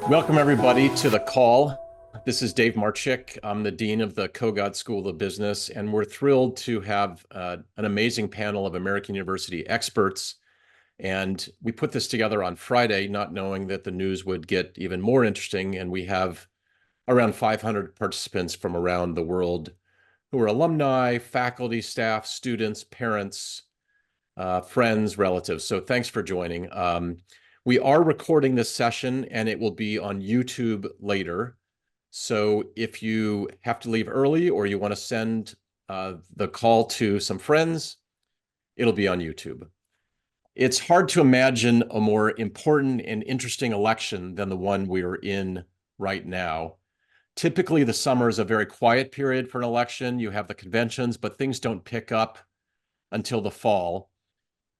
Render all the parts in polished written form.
Welcome, everybody, to the call. This is Dave Marchick. I'm the Dean of the Kogod School of Business, and we're thrilled to have an amazing panel of American University experts. And we put this together on Friday, not knowing that the news would get even more interesting. And we have around 500 participants from around the world who are alumni, faculty, staff, students, parents, friends, relatives. So thanks for joining. We are recording this session and it will be on YouTube later. So if you have to leave early or you want to send the call to some friends, it'll be on YouTube. It's hard to imagine a more important and interesting election than the one we're in right now. Typically, the summer is a very quiet period for an election. You have the conventions, but things don't pick up until the fall.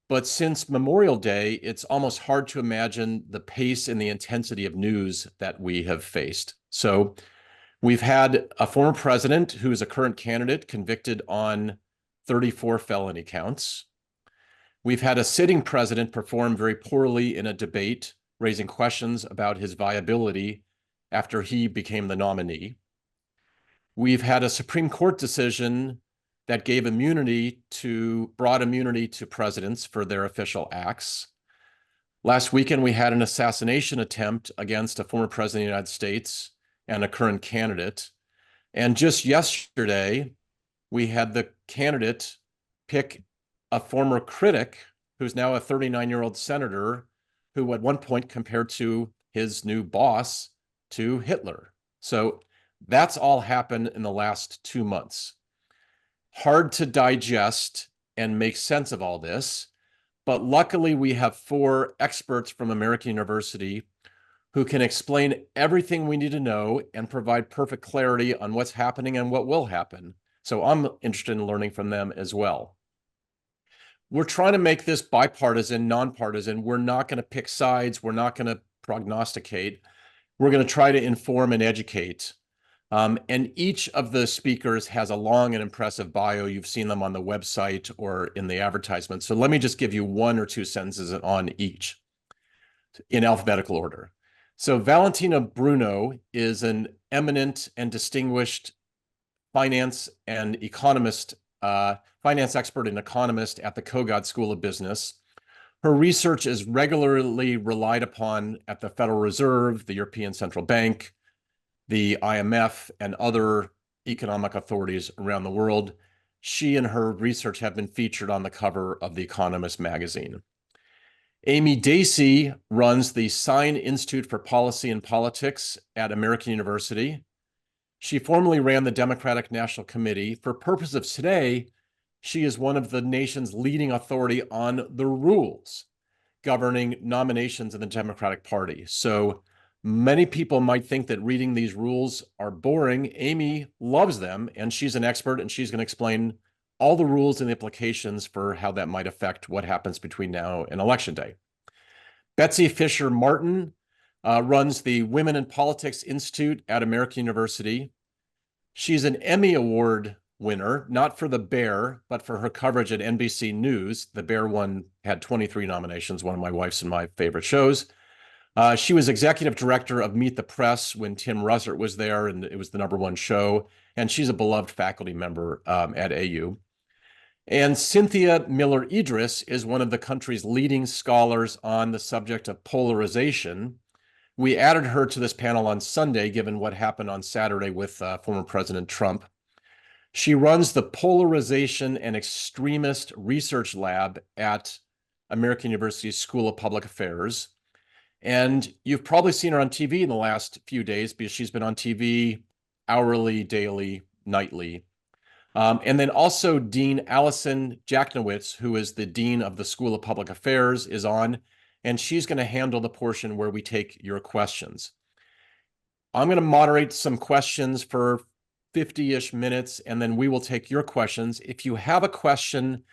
But since Memorial Day, it's almost hard to imagine the pace and the intensity of news that we have faced. So we've had a former president who is a current candidate convicted on 34 felony counts. We've had a sitting president perform very poorly in a debate, raising questions about his viability after he became the nominee. We've had a Supreme Court decision that gave broad immunity to presidents for their official acts. Last weekend, we had an assassination attempt against a former president of the United States and a current candidate. And just yesterday, we had the candidate pick a former critic who's now a 39-year-old senator who at one point compared to his new boss to Hitler. So that's all happened in the last 2 months. Hard to digest and make sense of all this, but luckily we have 4 experts from American University who can explain everything we need to know and provide perfect clarity on what's happening and what will happen. So I'm interested in learning from them as well. We're trying to make this bipartisan, nonpartisan. We're not going to pick sides. We're not going to prognosticate. We're going to try to inform and educate. And each of the speakers has a long and impressive bio. You've seen them on the website or in the advertisement. So let me just give you 1 or 2 sentences on each in alphabetical order. So Valentina Bruno is an eminent and distinguished finance expert and economist at the Kogod School of Business. Her research is regularly relied upon at the Federal Reserve, the European Central Bank, the IMF, and other economic authorities around the world. She and her research have been featured on the cover of The Economist magazine. Amy Dacey runs the Sine Institute for Policy and Politics at American University. She formerly ran the Democratic National Committee. For purpose of today, she is one of the nation's leading authority on the rules governing nominations in the Democratic Party. So many people might think that reading these rules are boring. Amy loves them, and she's an expert, and she's going to explain all the rules and implications for how that might affect what happens between now and Election Day. Betsy Fisher Martin runs the Women in Politics Institute at American University. She's an Emmy Award winner, not for The Bear, but for her coverage at NBC News. The Bear one had 23 nominations, one of my wife's and my favorite shows. She was executive director of Meet the Press when Tim Russert was there, and it was the #1 show. And she's a beloved faculty member at AU. And Cynthia Miller-Idris is one of the country's leading scholars on the subject of polarization. We added her to this panel on Sunday, given what happened on Saturday with former President Trump. She runs the Polarization and Extremist Research Lab at American University's School of Public Affairs. And you've probably seen her on TV in the last few days because she's been on TV hourly, daily, nightly. And then also Dean Allison Jacknowitz, who is the Dean of the School of Public Affairs, is on, and she's going to handle the portion where we take your questions. I'm going to moderate some questions for 50-ish minutes, and then we will take your questions. If you have a question,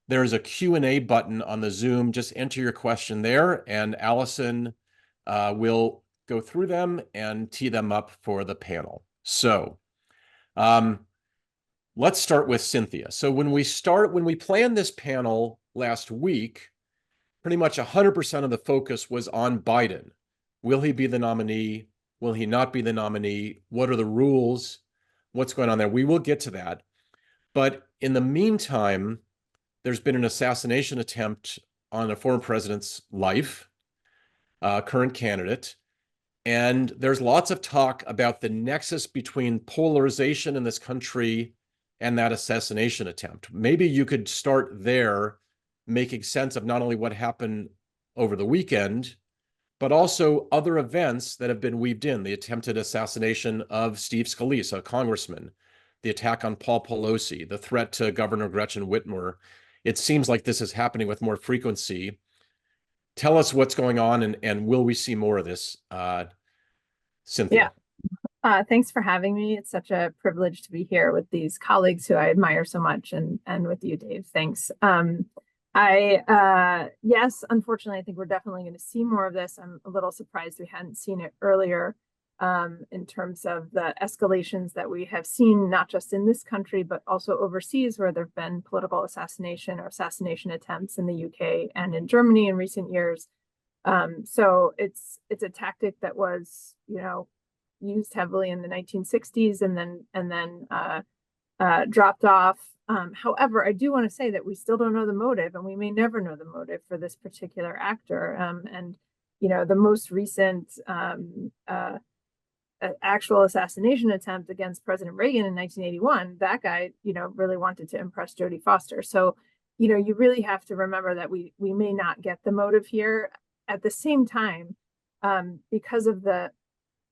there's a Q&A button on the Zoom. Just enter your question there, and Allison will go through them and tee them up for the panel. So let's start with Cynthia. So when we planned this panel last week, pretty much 100% of the focus was on Biden. Will he be the nominee? Will he not be the nominee? What are the rules? What's going on there? We will get to that. But in the meantime, there's been an assassination attempt on a former president's life, current candidate. And there's lots of talk about the nexus between polarization in this country and that assassination attempt. Maybe you could start there, making sense of not only what happened over the weekend, but also other events that have been weaved in. The attempted assassination of Steve Scalise, a congressman, the attack on Paul Pelosi, the threat to Governor Gretchen Whitmer. It seems like this is happening with more frequency. Tell us what's going on, and will we see more of this, Cynthia? Yeah. Thanks for having me. It's such a privilege to be here with these colleagues who I admire so much, and with you, Dave. Thanks. Yes, unfortunately, I think we're definitely going to see more of this. I'm a little surprised we hadn't seen it earlier, in terms of the escalations that we have seen, not just in this country, but also overseas, where there have been political assassination or assassination attempts in the UK and in Germany in recent years. So it's a tactic that was, used heavily in the 1960s and then dropped off. However, I do want to say that we still don't know the motive, and we may never know the motive for this particular actor. And the most recent actual assassination attempt against President Reagan in 1981, that guy, really wanted to impress Jodie Foster. So, you really have to remember that we may not get the motive here. At the same time, because of the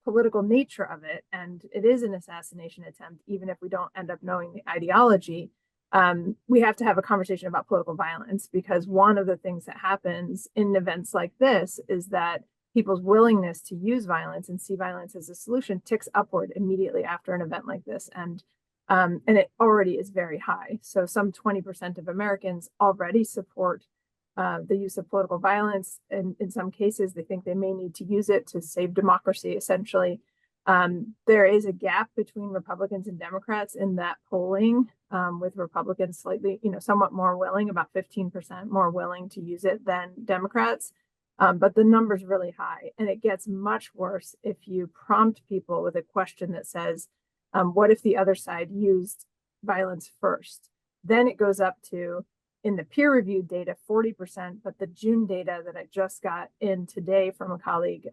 political nature of it, and it is an assassination attempt, even if we don't end up knowing the ideology, we have to have a conversation about political violence, because one of the things that happens in events like this is that people's willingness to use violence and see violence as a solution ticks upward immediately after an event like this. And it already is very high. So some 20% of Americans already support the use of political violence. And in some cases, they think they may need to use it to save democracy, essentially. There is a gap between Republicans and Democrats in that polling, with Republicans slightly, somewhat more willing, about 15% more willing to use it than Democrats. But the number's really high. And it gets much worse if you prompt people with a question that says, what if the other side used violence first? Then it goes up to, in the peer-reviewed data, 40%, but the June data that I just got in today from a colleague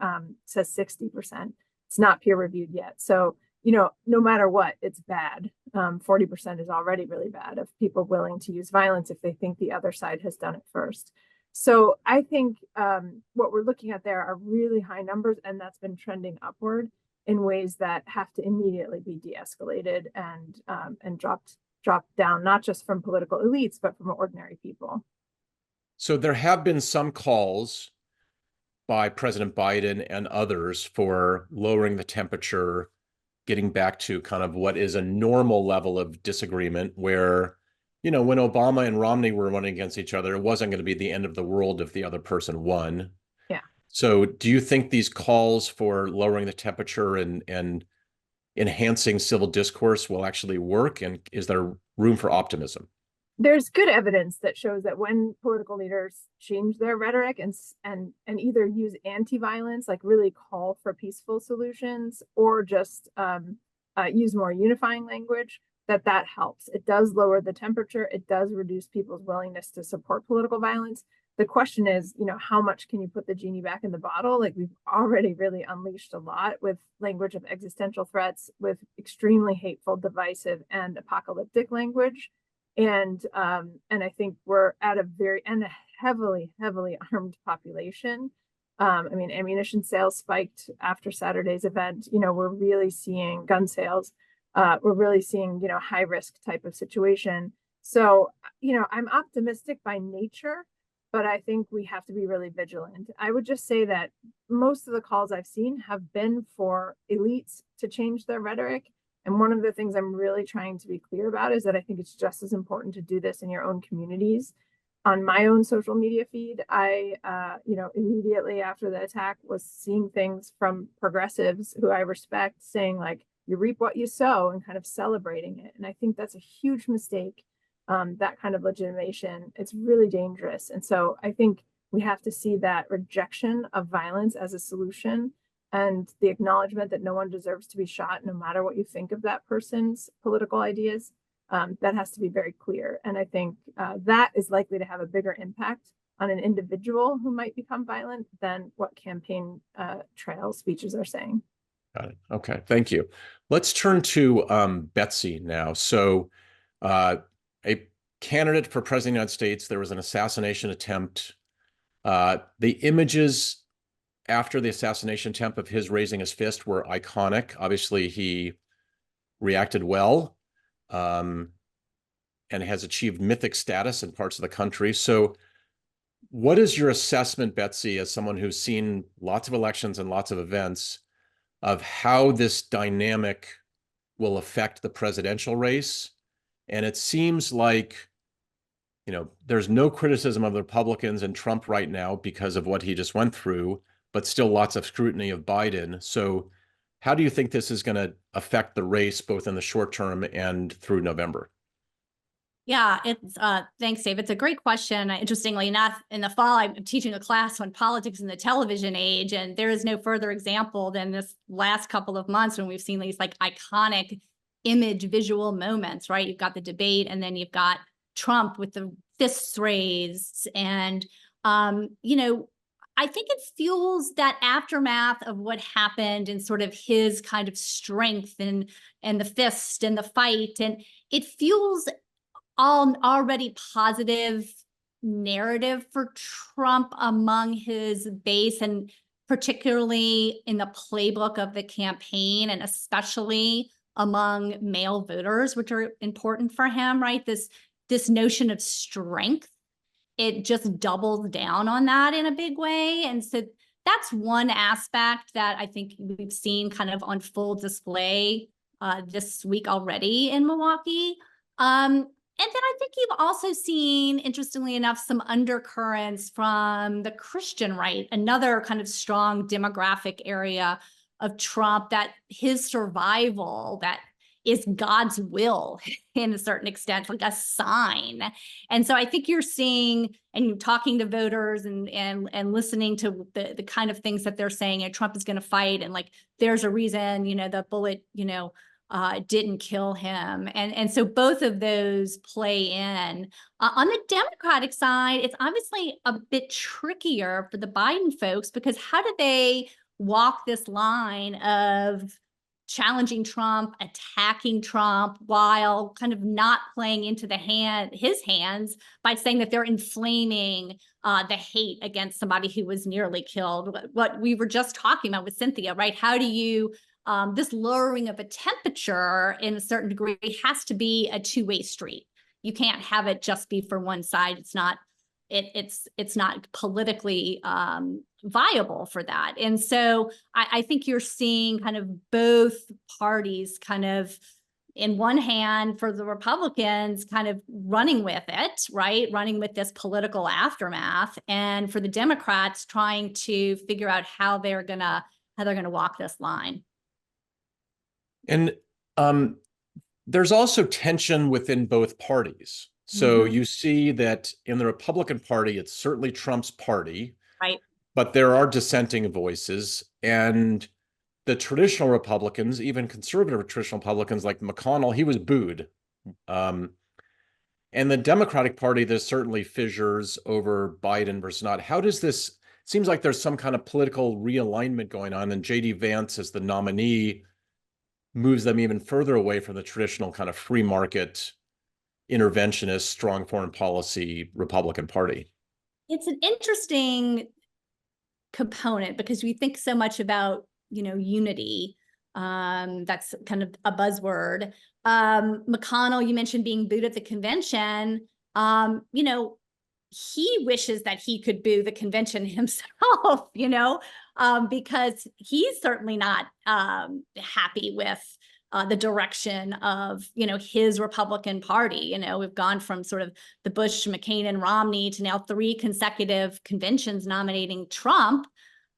says 60%. It's not peer-reviewed yet. So, no matter what, it's bad. 40% is already really bad of people willing to use violence if they think the other side has done it first. So I think what we're looking at there are really high numbers, and that's been trending upward in ways that have to immediately be de-escalated and dropped down, not just from political elites, but from ordinary people. So there have been some calls by President Biden and others for lowering the temperature, getting back to kind of what is a normal level of disagreement, where, when Obama and Romney were running against each other, it wasn't going to be the end of the world if the other person won. Yeah. So do you think these calls for lowering the temperature and enhancing civil discourse will actually work? And is there room for optimism? There's good evidence that shows that when political leaders change their rhetoric and either use anti-violence, like really call for peaceful solutions, or just use more unifying language, that helps. It does lower the temperature. It does reduce people's willingness to support political violence. The question is, how much can you put the genie back in the bottle? Like, we've already really unleashed a lot with language of existential threats, with extremely hateful, divisive, and apocalyptic language. And I think we're at a heavily armed population. Ammunition sales spiked after Saturday's event. We're really seeing gun sales. We're really seeing, high risk type of situation. So, I'm optimistic by nature, but I think we have to be really vigilant. I would just say that most of the calls I've seen have been for elites to change their rhetoric. And one of the things I'm really trying to be clear about is that I think it's just as important to do this in your own communities. On my own social media feed, I, immediately after the attack, was seeing things from progressives who I respect saying, like, you reap what you sow, and kind of celebrating it. And I think that's a huge mistake. That kind of legitimation, it's really dangerous. And so I think we have to see that rejection of violence as a solution and the acknowledgement that no one deserves to be shot, no matter what you think of that person's political ideas. That has to be very clear. And I think that is likely to have a bigger impact on an individual who might become violent than what campaign trail speeches are saying. Got it. Okay, thank you. Let's turn to Betsy now. So a candidate for president of the United States, there was an assassination attempt. The images after the assassination attempt of his raising his fist were iconic. Obviously, he reacted well and has achieved mythic status in parts of the country. So what is your assessment, Betsy, as someone who's seen lots of elections and lots of events, of how this dynamic will affect the presidential race? And it seems like, you know, there's no criticism of the Republicans and Trump right now because of what he just went through, but still lots of scrutiny of Biden. So how do you think this is going to affect the race, both in the short term and through November? Yeah, it's thanks, Dave. It's a great question. Interestingly enough, in the fall, I'm teaching a class on politics in the television age, and there is no further example than this last couple of months when we've seen these like iconic image visual moments, right? You've got the debate, and then you've got Trump with the fists raised. And you know, I think it fuels that aftermath of what happened and sort of his kind of strength and the fist and the fight. And it fuels already positive narrative for Trump among his base, and particularly in the playbook of the campaign, and especially among male voters, which are important for him, right? This notion of strength, it just doubles down on that in a big way. And so that's one aspect that I think we've seen kind of on full display this week already in Milwaukee. And then I think you've also seen, interestingly enough, some undercurrents from the Christian right, another kind of strong demographic area of Trump, that his survival, that is God's will in a certain extent, like a sign. And so I think you're seeing, and you're talking to voters and listening to the kind of things that they're saying, and Trump is going to fight, and like, there's a reason, you know, the bullet, you know, didn't kill him. And so both of those play in. On the Democratic side, it's obviously a bit trickier for the Biden folks, because how do they walk this line of challenging Trump, attacking Trump, while kind of not playing into his hands by saying that they're inflaming the hate against somebody who was nearly killed? What we were just talking about with Cynthia, right? How do you this lowering of a temperature in a certain degree has to be a two-way street. You can't have it just be for one side. It's not politically viable for that. And so I think you're seeing kind of both parties kind of, in one hand, for the Republicans kind of running with it, right? Running with this political aftermath, and for the Democrats trying to figure out how they're gonna walk this line. And there's also tension within both parties. So you see that in the Republican Party, it's certainly Trump's party, right? But there are dissenting voices, and the traditional Republicans, even conservative traditional Republicans like McConnell, he was booed. And the Democratic Party, there's certainly fissures over Biden versus not. How does this, seems like there's some kind of political realignment going on, and J.D. Vance as the nominee moves them even further away from the traditional kind of free market, interventionist, strong foreign policy Republican Party. It's an interesting component, because we think so much about, you know, unity. That's kind of a buzzword. McConnell, you mentioned being booed at the convention. You know, he wishes that he could boo the convention himself, you know, because he's certainly not happy with the direction of, you know, his Republican Party. You know, we've gone from sort of the Bush, McCain, and Romney to now 3 consecutive conventions nominating Trump.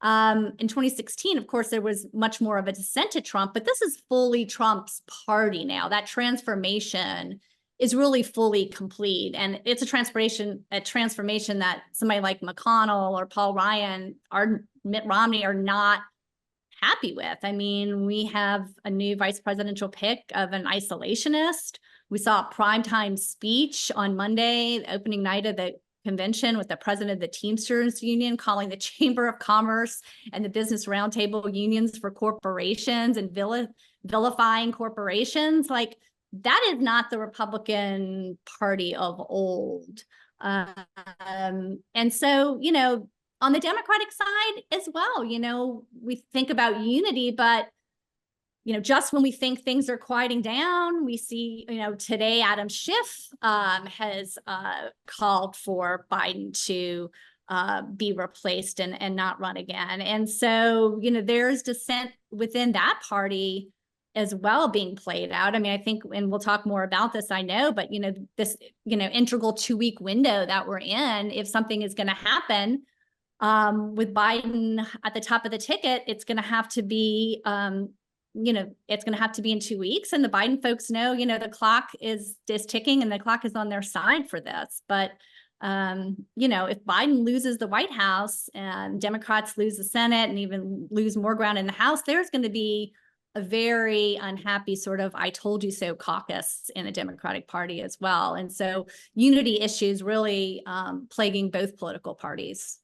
In 2016, of course, there was much more of a dissent to Trump, but this is fully Trump's party now. That transformation is really fully complete. And it's a transformation that somebody like McConnell or Paul Ryan or Mitt Romney are not happy with. I mean, we have a new vice presidential pick of an isolationist. We saw a primetime speech on Monday, the opening night of the convention, with the president of the Teamsters Union calling the Chamber of Commerce and the Business Roundtable unions for corporations and vilifying corporations. Like, that is not the Republican Party of old. And so, you know, on the Democratic side as well, you know, we think about unity, but, you know, just when we think things are quieting down, we see, you know, today Adam Schiff has called for Biden to be replaced and not run again. And so, you know, there's dissent within that party as well being played out. I mean, I think, and we'll talk more about this, I know, but, you know, this, you know, integral 2-week window that we're in, if something is going to happen with Biden at the top of the ticket, it's going to have to be, you know, it's going to have to be in 2 weeks. And the Biden folks know, you know, the clock is ticking and the clock is on their side for this. But, you know, if Biden loses the White House and Democrats lose the Senate and even lose more ground in the House, there's going to be a very unhappy sort of "I told you so" caucus in the Democratic Party as well. And so unity issues really plaguing both political parties.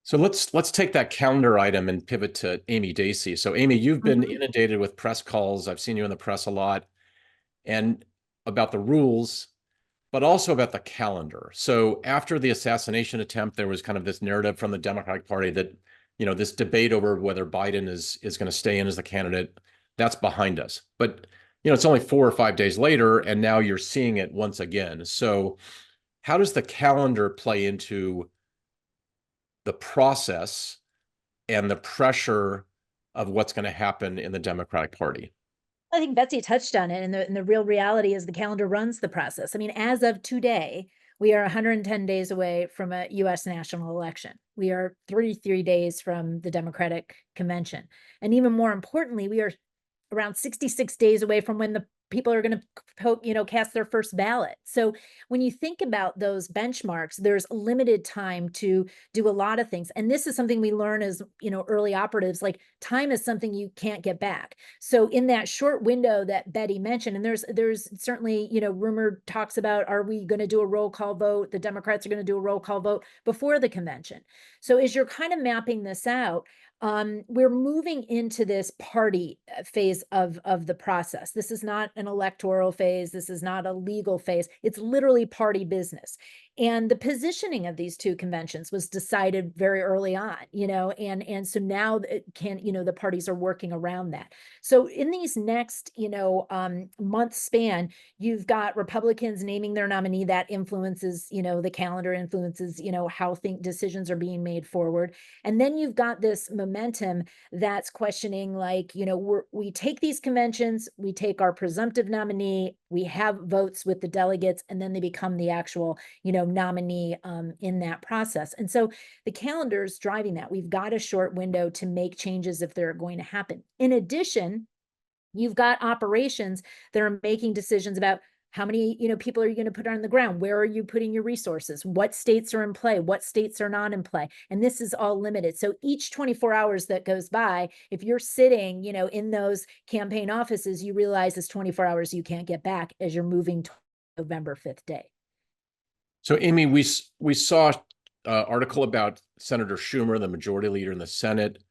So let's take that calendar item and pivot to Amy Dacey. So Amy, you've been inundated with press calls. I've seen you in the press a lot, and about the rules, but also about the calendar. So after the assassination attempt, there was kind of this narrative from the Democratic Party that, you know, this debate over whether Biden is going to stay in as the candidate, that's behind us. But, you know, it's only 4 or 5 days later, and now you're seeing it once again. So how does the calendar play into the process and the pressure of what's going to happen in the Democratic Party? I think Betsy touched on it, and the real reality is the calendar runs the process. I mean, as of today, we are 110 days away from a U.S. national election. We are 33 days from the Democratic convention. And even more importantly, we are around 66 days away from when the people are going to, you know, cast their first ballot. So when you think about those benchmarks, there's limited time to do a lot of things. And this is something we learn as, you know, early operatives, like time is something you can't get back. So in that short window that Betty mentioned, and there's certainly, you know, rumored talks about, are we going to do a roll call vote? The Democrats are going to do a roll call vote before the convention. So as you're kind of mapping this out, we're moving into this party phase of the process. This is not an electoral phase. This is not a legal phase. It's literally party business. And the positioning of these two conventions was decided very early on, you know, and so now it can, you know, the parties are working around that. So in these next, you know, month span, you've got Republicans naming their nominee. That influences, you know, the calendar, influences, you know, how decisions are being made forward. And then you've got this momentum that's questioning, like, you know, we take these conventions, we take our presumptive nominee, we have votes with the delegates, and then they become the actual, you know, nominee in that process. And so the calendar is driving that. We've got a short window to make changes if they're going to happen. In addition, you've got operations that are making decisions about how many, you know, people are you going to put on the ground? Where are you putting your resources? What states are in play? What states are not in play? And this is all limited. So each 24 hours that goes by, if you're sitting, you know, in those campaign offices, you realize it's 24 hours you can't get back as you're moving to November 5th day. So, Amy, we saw an article about Senator Schumer, the majority leader in the Senate,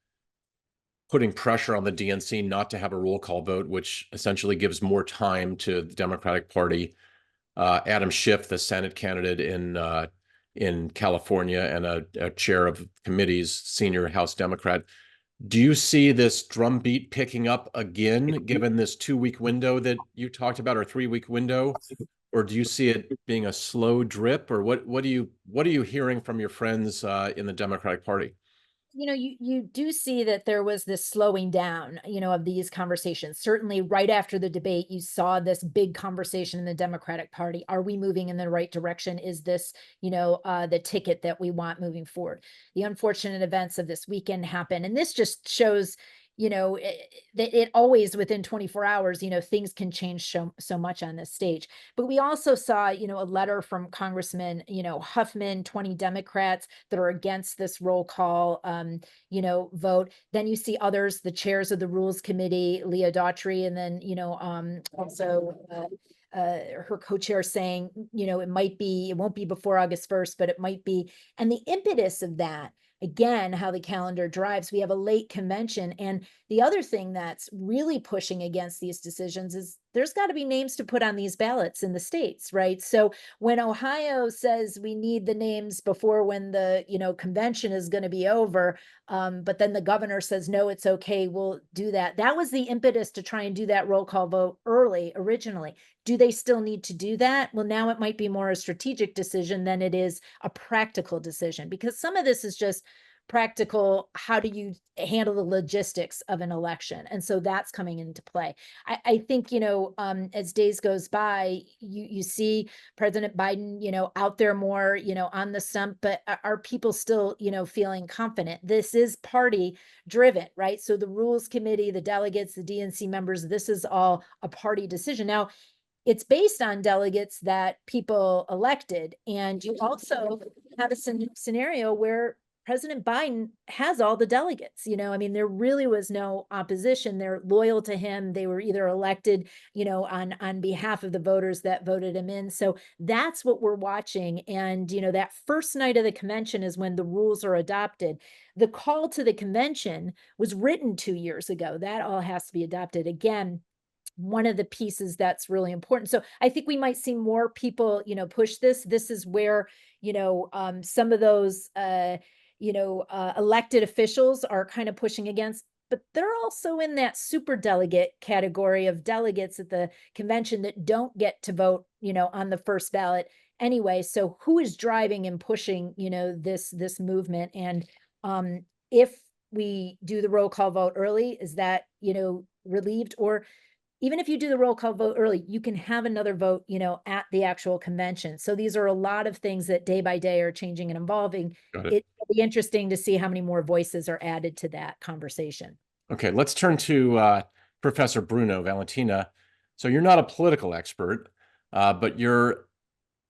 putting pressure on the DNC not to have a roll call vote, which essentially gives more time to the Democratic Party. Adam Schiff, the Senate candidate in California and a chair of committees, senior House Democrat. Do you see this drumbeat picking up again, given this 2-week window that you talked about, or 3-week window? Or do you see it being a slow drip, or what are you hearing from your friends in the Democratic Party? You know, you do see that there was this slowing down, you know, of these conversations. Certainly right after the debate, you saw this big conversation in the Democratic Party. Are we moving in the right direction? Is this, you know, the ticket that we want moving forward? The unfortunate events of this weekend happen. And this just shows, it always within 24 hours, things can change so much on this stage. But we also saw, a letter from Congressman, Huffman, 20 Democrats that are against this roll call, vote. Then you see others, the chairs of the Rules Committee, Leah Daughtry, and then, also her co-chair saying, it won't be before August 1st, but it might be. And the impetus of that, again, how the calendar drives, we have a late convention. And the other thing that's really pushing against these decisions is there's got to be names to put on these ballots in the states, right? So when Ohio says we need the names before when the, convention is going to be over, but then the governor says, no, it's okay, we'll do that. That was the impetus to try and do that roll call vote early originally. Do they still need to do that? Well, now it might be more a strategic decision than it is a practical decision, because some of this is just practical. How do you handle the logistics of an election? And so that's coming into play. I think, as days goes by, you see President Biden, out there more, on the stump, but are people still, feeling confident? This is party driven, right? So the Rules Committee, the delegates, the DNC members, this is all a party decision. Now, it's based on delegates that people elected. And you also have a scenario where President Biden has all the delegates. There really was no opposition. They're loyal to him. They were either elected, on behalf of the voters that voted him in. So that's what we're watching. And, that first night of the convention is when the rules are adopted. The call to the convention was written 2 years ago. That all has to be adopted again. One of the pieces that's really important. So I think we might see more people, push this. This is where, some of those, elected officials are kind of pushing against, but they're also in that super delegate category of delegates at the convention that don't get to vote, on the first ballot anyway. So who is driving and pushing, this movement? And if we do the roll call vote early, is that, relieved? Or even if you do the roll call vote early, you can have another vote, at the actual convention. So these are a lot of things that day by day are changing and evolving. Got it. It'll be interesting to see how many more voices are added to that conversation. Okay, let's turn to Professor Bruno Valentina. So you're not a political expert, but you're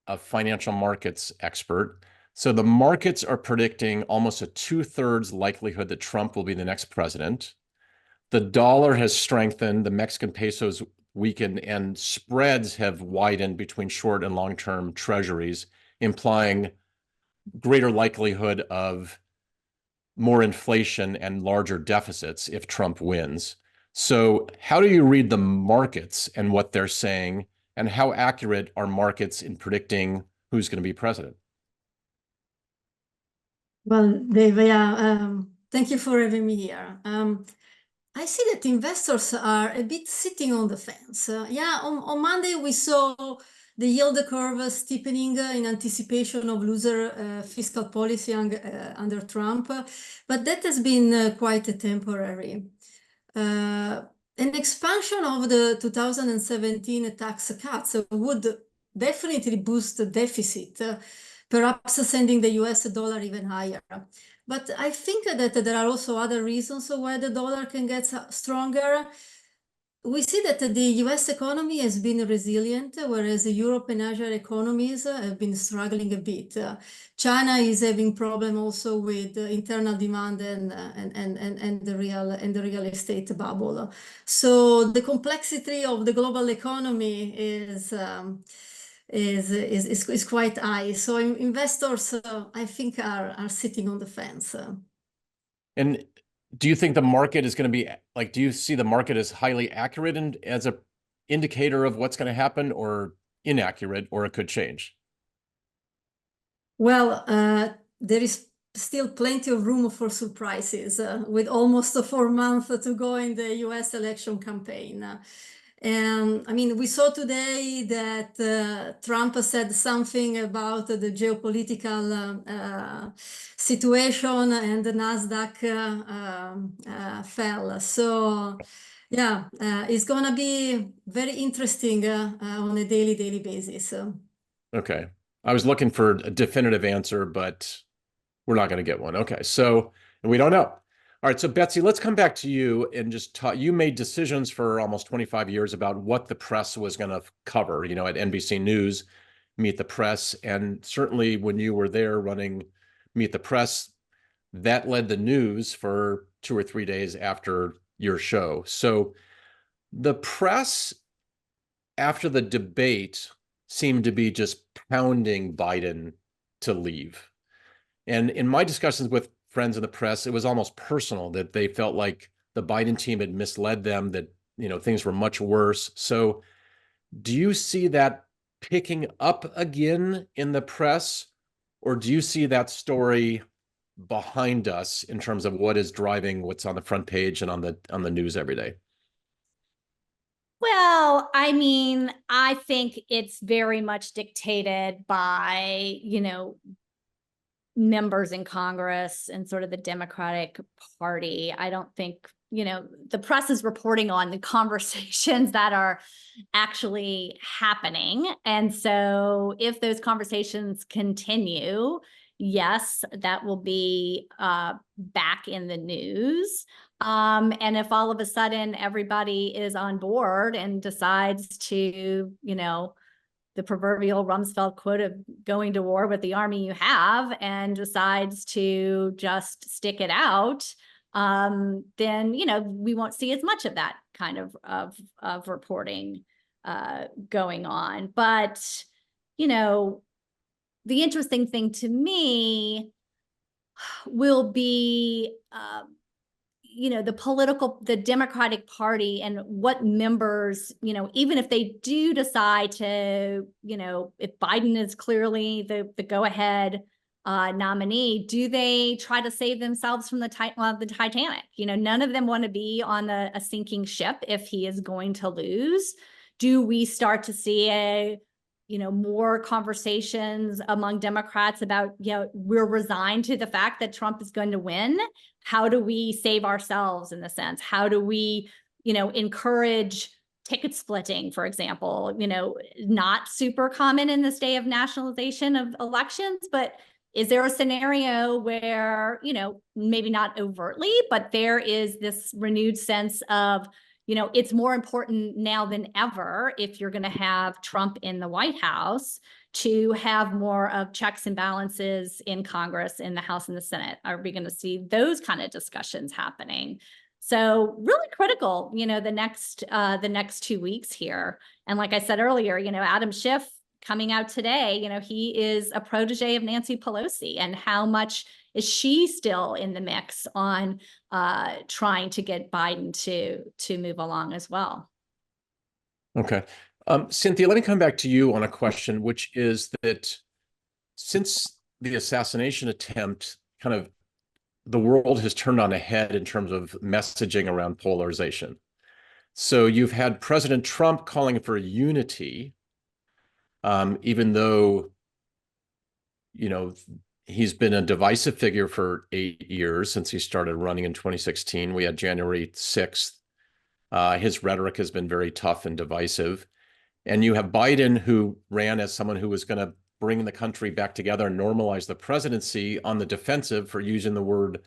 a financial markets expert. So the markets are predicting almost a 2/3 likelihood that Trump will be the next president. The dollar has strengthened, the Mexican peso's weakened, and spreads have widened between short and long-term treasuries, implying greater likelihood of more inflation and larger deficits if Trump wins. So how do you read the markets and what they're saying, and how accurate are markets in predicting who's going to be president? Well, Dave, thank you for having me here. I see that investors are a bit sitting on the fence. On Monday, we saw the yield curve steepening in anticipation of looser fiscal policy under Trump, but that has been quite temporary. An expansion of the 2017 tax cuts would definitely boost the deficit, perhaps sending the US dollar even higher. But I think that there are also other reasons why the dollar can get stronger. We see that the US economy has been resilient, whereas the Europe and Asia economies have been struggling a bit. China is having problem also with internal demand and the real estate bubble. So the complexity of the global economy is quite high. So investors, I think, are sitting on the fence. And do you think the market is going to be like, do you see the market as highly accurate and as a indicator of what's going to happen, or inaccurate, or it could change? Well, there is still plenty of room for surprises with almost 4 months to go in the US election campaign. We saw today that Trump said something about the geopolitical situation, and the NASDAQ fell. So, it's going to be very interesting on a daily basis. Okay. I was looking for a definitive answer, but we're not going to get one. Okay. So we don't know. All right, so Betsy, let's come back to you and just talk. You made decisions for almost 25 years about what the press was going to cover, you know, at NBC News, Meet the Press. And certainly when you were there running Meet the Press, that led the news for 2 or 3 days after your show. So the press, after the debate, seemed to be just pounding Biden to leave. And in my discussions with friends in the press, it was almost personal that they felt like the Biden team had misled them, that, you know, things were much worse. So do you see that picking up again in the press, or do you see that story behind us in terms of what is driving what's on the front page and on the news every day? Well, I mean, I think it's very much dictated by, you know, members in Congress and sort of the Democratic Party. I don't think, you know, the press is reporting on the conversations that are actually happening. And so if those conversations continue, yes, that will be back in the news. And if all of a sudden everybody is on board and decides to, you know, the proverbial Rumsfeld quote of going to war with the army you have, and decides to just stick it out, then, you know, we won't see as much of that kind of reporting going on. But, you know, the interesting thing to me will be, you know, the Democratic Party and what members, you know, even if they do decide to, you know, if Biden is clearly the go-ahead nominee, do they try to save themselves from the Titanic? You know, none of them want to be on a sinking ship if he is going to lose. Do we start to see you know, more conversations among Democrats about, you know, we're resigned to the fact that Trump is going to win? How do we save ourselves in the sense? How do we, you know, encourage ticket splitting, for example, you know, not super common in this day of nationalization of elections, but is there a scenario where, you know, maybe not overtly, but there is this renewed sense of, you know, it's more important now than ever, if you're going to have Trump in the White House, to have more of checks and balances in Congress, in the House and the Senate? Are we going to see those kind of discussions happening? So really critical, you know, the next 2 weeks here. And like I said earlier, you know, Adam Schiff coming out today, you know, he is a protege of Nancy Pelosi, and how much is she still in the mix on trying to get Biden to move along as well? Okay. Cynthia, let me come back to you on a question, which is that since the assassination attempt, kind of the world has turned on a head in terms of messaging around polarization. So you've had President Trump calling for unity, even though, you know, he's been a divisive figure for 8 years since he started running in 2016. We had January 6th. His rhetoric has been very tough and divisive. And you have Biden, who ran as someone who was going to bring the country back together and normalize the presidency, on the defensive for using the word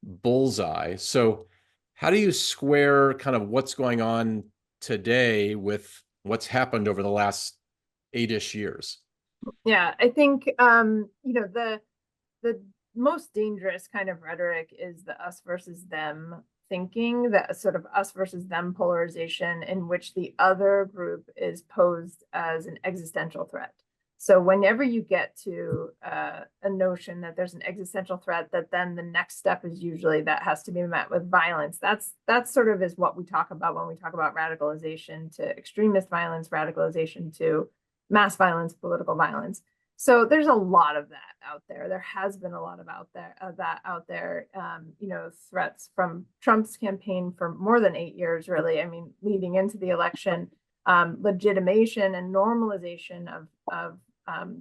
bullseye. So how do you square kind of what's going on today with what's happened over the last 8-ish years? Yeah, I think you know, the most dangerous kind of rhetoric is the us versus them thinking, that sort of us versus them polarization, in which the other group is posed as an existential threat. So whenever you get to a notion that there's an existential threat, that then the next step is usually that has to be met with violence. That's sort of is what we talk about when we talk about radicalization to extremist violence, radicalization to mass violence, political violence. So there's a lot of that out there. There has been a lot of that out there. You know, threats from Trump's campaign for more than 8 years, really. I mean, leading into the election, legitimation and normalization of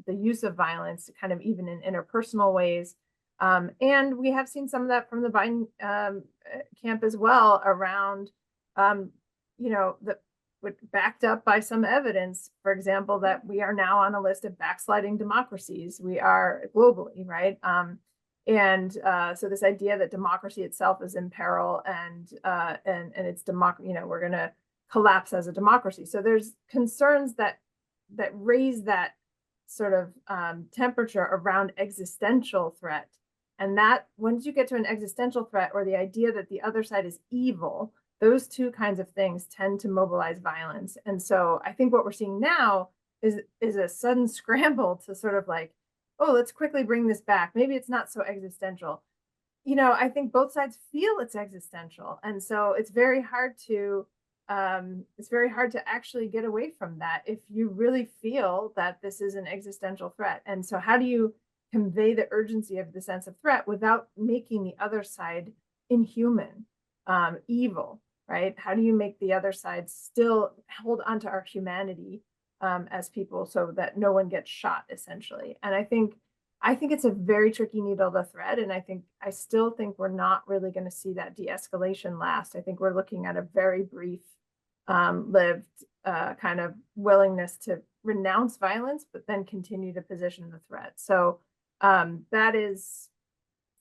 the use of violence, kind of even in interpersonal ways. And we have seen some of that from the Biden camp as well, around, you know, backed up by some evidence, for example, that we are now on a list of backsliding democracies. We are globally, right? And so this idea that democracy itself is in peril, and it's we're going to collapse as a democracy. So there's concerns that raise that sort of temperature around existential threat. And that once you get to an existential threat, or the idea that the other side is evil, those two kinds of things tend to mobilize violence. And so I think what we're seeing now is a sudden scramble to sort of like, oh, let's quickly bring this back. Maybe it's not so existential. I think both sides feel it's existential. And so it's very hard to actually get away from that if you really feel that this is an existential threat. And so how do you convey the urgency of the sense of threat without making the other side inhuman, evil, right? How do you make the other side still hold onto our humanity as people, so that no one gets shot, essentially? And I think it's a very tricky needle to thread. And I still think we're not really going to see that de-escalation last. I think we're looking at a very brief lived kind of willingness to renounce violence, but then continue to position the threat. So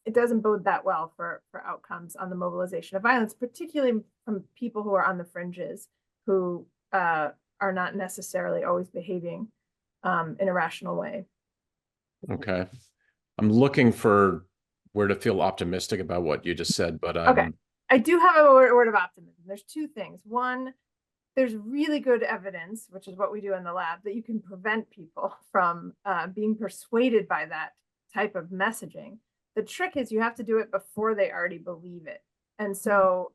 it doesn't bode that well for outcomes on the mobilization of violence, particularly from people who are on the fringes, who are not necessarily always behaving in a rational way. Okay. I'm looking for where to feel optimistic about what you just said, but okay. I do have a word of optimism. There's two things. One, there's really good evidence, which is what we do in the lab, that you can prevent people from being persuaded by that type of messaging. The trick is you have to do it before they already believe it. And so,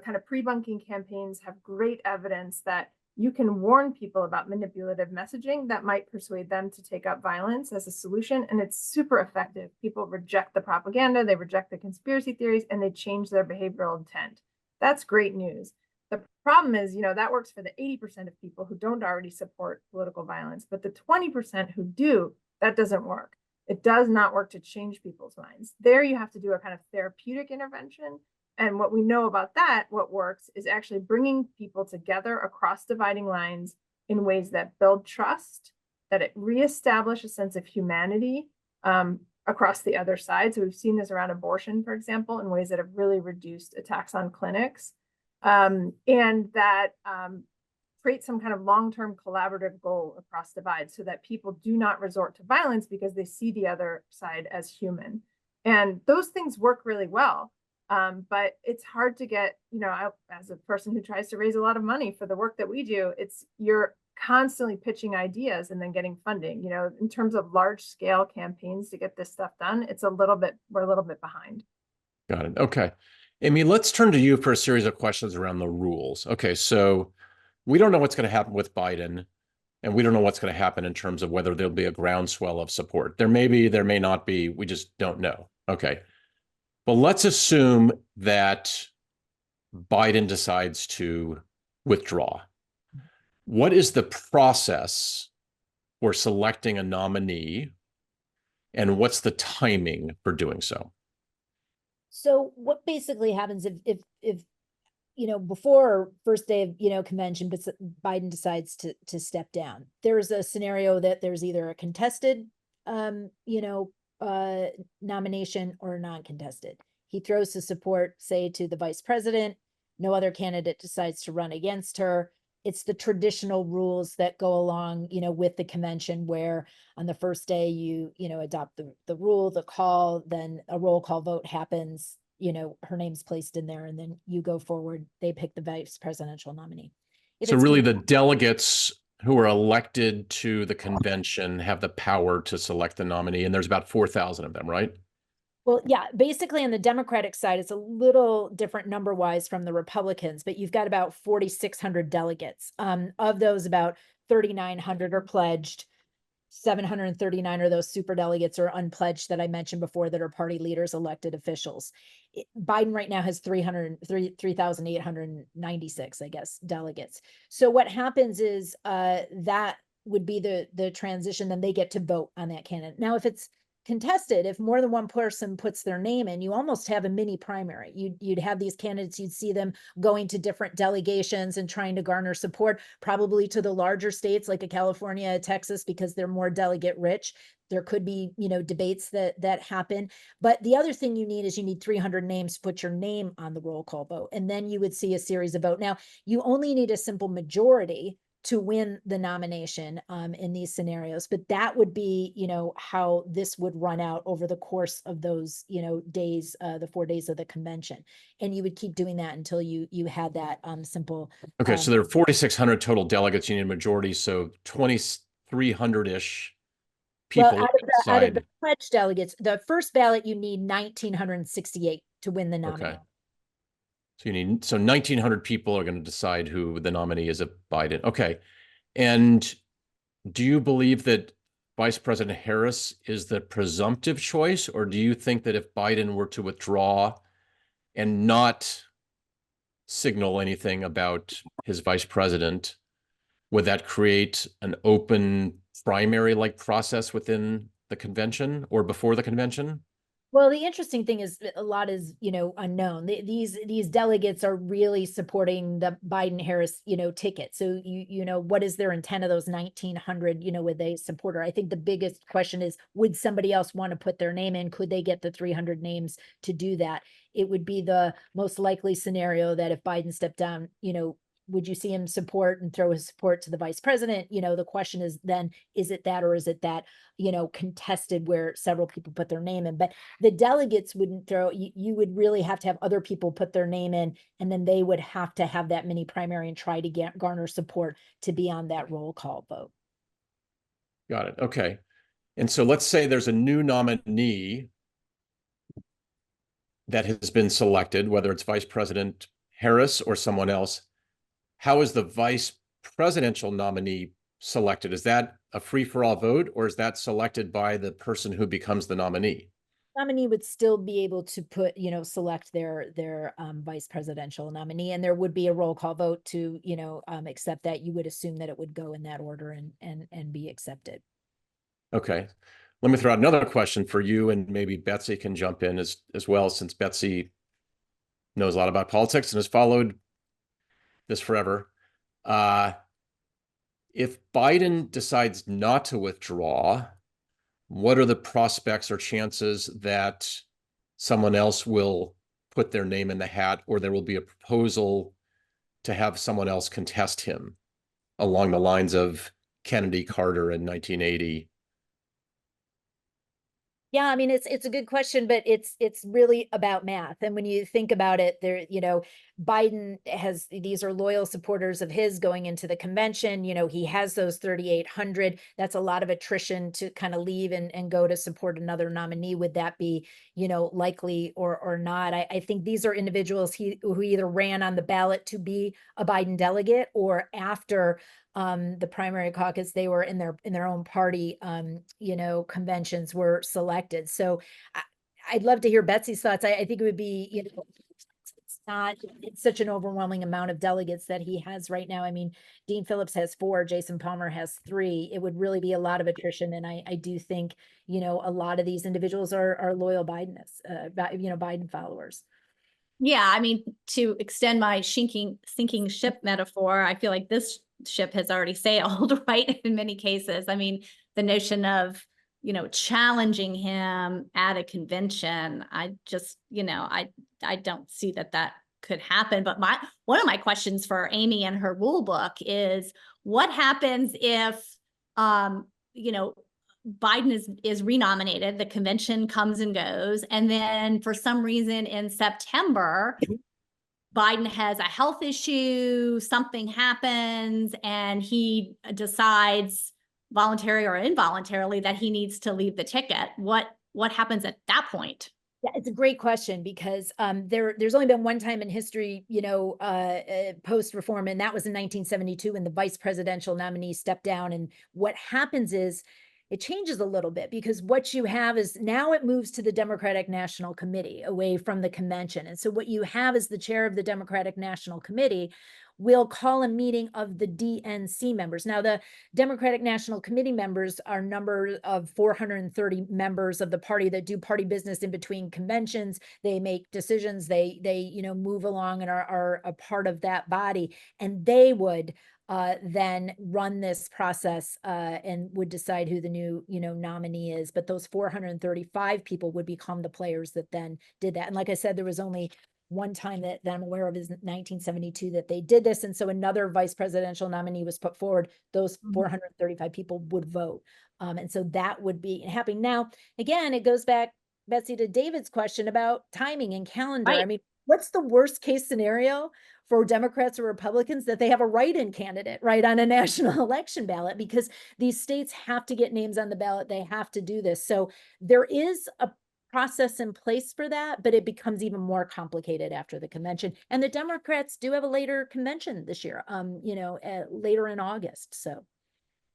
kind of pre-bunking campaigns have great evidence that you can warn people about manipulative messaging that might persuade them to take up violence as a solution. And it's super effective. People reject the propaganda, they reject the conspiracy theories, and they change their behavioral intent. That's great news. The problem is, that works for the 80% of people who don't already support political violence, but the 20% who do, that doesn't work. It does not work to change people's minds. There you have to do a kind of therapeutic intervention. And what we know about that, what works, is actually bringing people together across dividing lines in ways that build trust, that it reestablish a sense of humanity across the other side. So we've seen this around abortion, for example, in ways that have really reduced attacks on clinics, and that create some kind of long-term collaborative goal across divides, so that people do not resort to violence because they see the other side as human. And those things work really well. But it's hard to get, as a person who tries to raise a lot of money for the work that we do, you're constantly pitching ideas and then getting funding. In terms of large scale campaigns to get this stuff done, we're a little bit behind. Got it. Okay. Amy, let's turn to you for a series of questions around the rules. Okay, so we don't know what's going to happen with Biden, and we don't know what's going to happen in terms of whether there'll be a groundswell of support. There may be, there may not be. We just don't know. Okay. Well, let's assume that Biden decides to withdraw. What is the process for selecting a nominee, and what's the timing for doing so? So what basically happens if before first day of convention, but Biden decides to step down, there's a scenario that there's either a contested nomination or a non-contested. He throws his support, say, to the vice president. No other candidate decides to run against her. It's the traditional rules that go along, with the convention, where on the first day you adopt the rule, the call, then a roll call vote happens. Her name's placed in there, and then you go forward. They pick the vice presidential nominee. So really, the delegates who are elected to the convention have the power to select the nominee, and there's about 4,000 of them, right? Well, yeah, basically on the Democratic side, it's a little different number-wise from the Republicans, but you've got about 4,600 delegates. Of those, about 3,900 are pledged. 739 of those super delegates are unpledged that I mentioned before, that are party leaders, elected officials. Biden right now has 3,896, I guess, delegates. So what happens is that would be the transition. Then they get to vote on that candidate. Now, if it's contested, if more than one person puts their name in, you almost have a mini primary. You'd have these candidates, you'd see them going to different delegations and trying to garner support, probably to the larger states like a California, Texas, because they're more delegate rich. There could be, debates that happen. But the other thing you need is you need 300 names to put your name on the roll call vote. And then you would see a series of vote. Now, you only need a simple majority to win the nomination in these scenarios. But that would be, how this would run out over the course of those, days, the 4 days of the convention. And you would keep doing that until you had that simple. Okay, so there are 4,600 total delegates. You need a majority, so 2,300-ish people Well, out of the decide. pledged delegates, the first ballot, you need 1,968 to win the nominee. Okay. So 1,900 people are going to decide who the nominee is of Biden. Okay. And do you believe that Vice President Harris is the presumptive choice, or do you think that if Biden were to withdraw and not signal anything about his vice president, would that create an open primary-like process within the convention or before the convention? Well, the interesting thing is a lot is, unknown. These delegates are really supporting the Biden-Harris, ticket. So what is their intent of those 1,900, would they support her? I think the biggest question is, would somebody else want to put their name in? Could they get the 300 names to do that? It would be the most likely scenario that if Biden stepped down, would you see him support and throw his support to the vice president? The question is then, is it that, or is it that, contested where several people put their name in? But the delegates wouldn't throw, you would really have to have other people put their name in, and then they would have to have that mini primary and try to garner support to be on that roll call vote. Got it. Okay. And so let's say there's a new nominee that has been selected, whether it's Vice President Harris or someone else. How is the vice presidential nominee selected? Is that a free-for-all vote, or is that selected by the person who becomes the nominee? Nominee would still be able to put, select their vice presidential nominee, and there would be a roll call vote to, accept that. You would assume that it would go in that order and be accepted. Okay. Let me throw out another question for you, and maybe Betsy can jump in as well, since Betsy knows a lot about politics and has followed this forever. If Biden decides not to withdraw, what are the prospects or chances that someone else will put their name in the hat, or there will be a proposal to have someone else contest him along the lines of Kennedy, Carter in 1980? Yeah, I mean, it's a good question, but it's really about math. And when you think about it, Biden has, these are loyal supporters of his going into the convention. He has those 3,800. That's a lot of attrition to kind of leave and go to support another nominee. Would that be, likely or not? I think these are individuals who either ran on the ballot to be a Biden delegate, or after the primary caucus, they were in their own party, conventions were selected. So I'd love to hear Betsy's thoughts. I think it would be, it's such an overwhelming amount of delegates that he has right now. I mean, Dean Phillips has 4, Jason Palmer has 3. It would really be a lot of attrition. And I do think, a lot of these individuals are loyal Bidenists, Biden followers. Yeah, I mean, to extend my sinking ship metaphor, I feel like this ship has already sailed, right? In many cases. I mean, the notion of, challenging him at a convention, I just, I don't see that could happen. But one of my questions for Amy and her rule book is, what happens if, Biden is renominated, the convention comes and goes, and then for some reason in September, Biden has a health issue, something happens, and he decides, voluntary or involuntarily, that he needs to leave the ticket. What happens at that point? Yeah, it's a great question, because there's only been one time in history, post-reform, and that was in 1972 when the vice presidential nominee stepped down. And what happens is it changes a little bit, because what you have is now it moves to the Democratic National Committee away from the convention. And so what you have is the chair of the Democratic National Committee will call a meeting of the DNC members. Now, the Democratic National Committee members are numbered of 430 members of the party that do party business in between conventions. They make decisions. They move along and are a part of that body. And they would then run this process and would decide who the new, nominee is. But those 435 people would become the players that then did that. And like I said, there was only one time that I'm aware of is 1972 that they did this. And so another vice presidential nominee was put forward. Those 435 people would vote. And so that would be happening. Now, again, it goes back, Betsy, to David's question about timing and calendar. Right. I mean, what's the worst case scenario for Democrats or Republicans? That they have a write-in candidate, right, on a national election ballot, because these states have to get names on the ballot. They have to do this. So there is a process in place for that, but it becomes even more complicated after the convention. And the Democrats do have a later convention this year, later in August.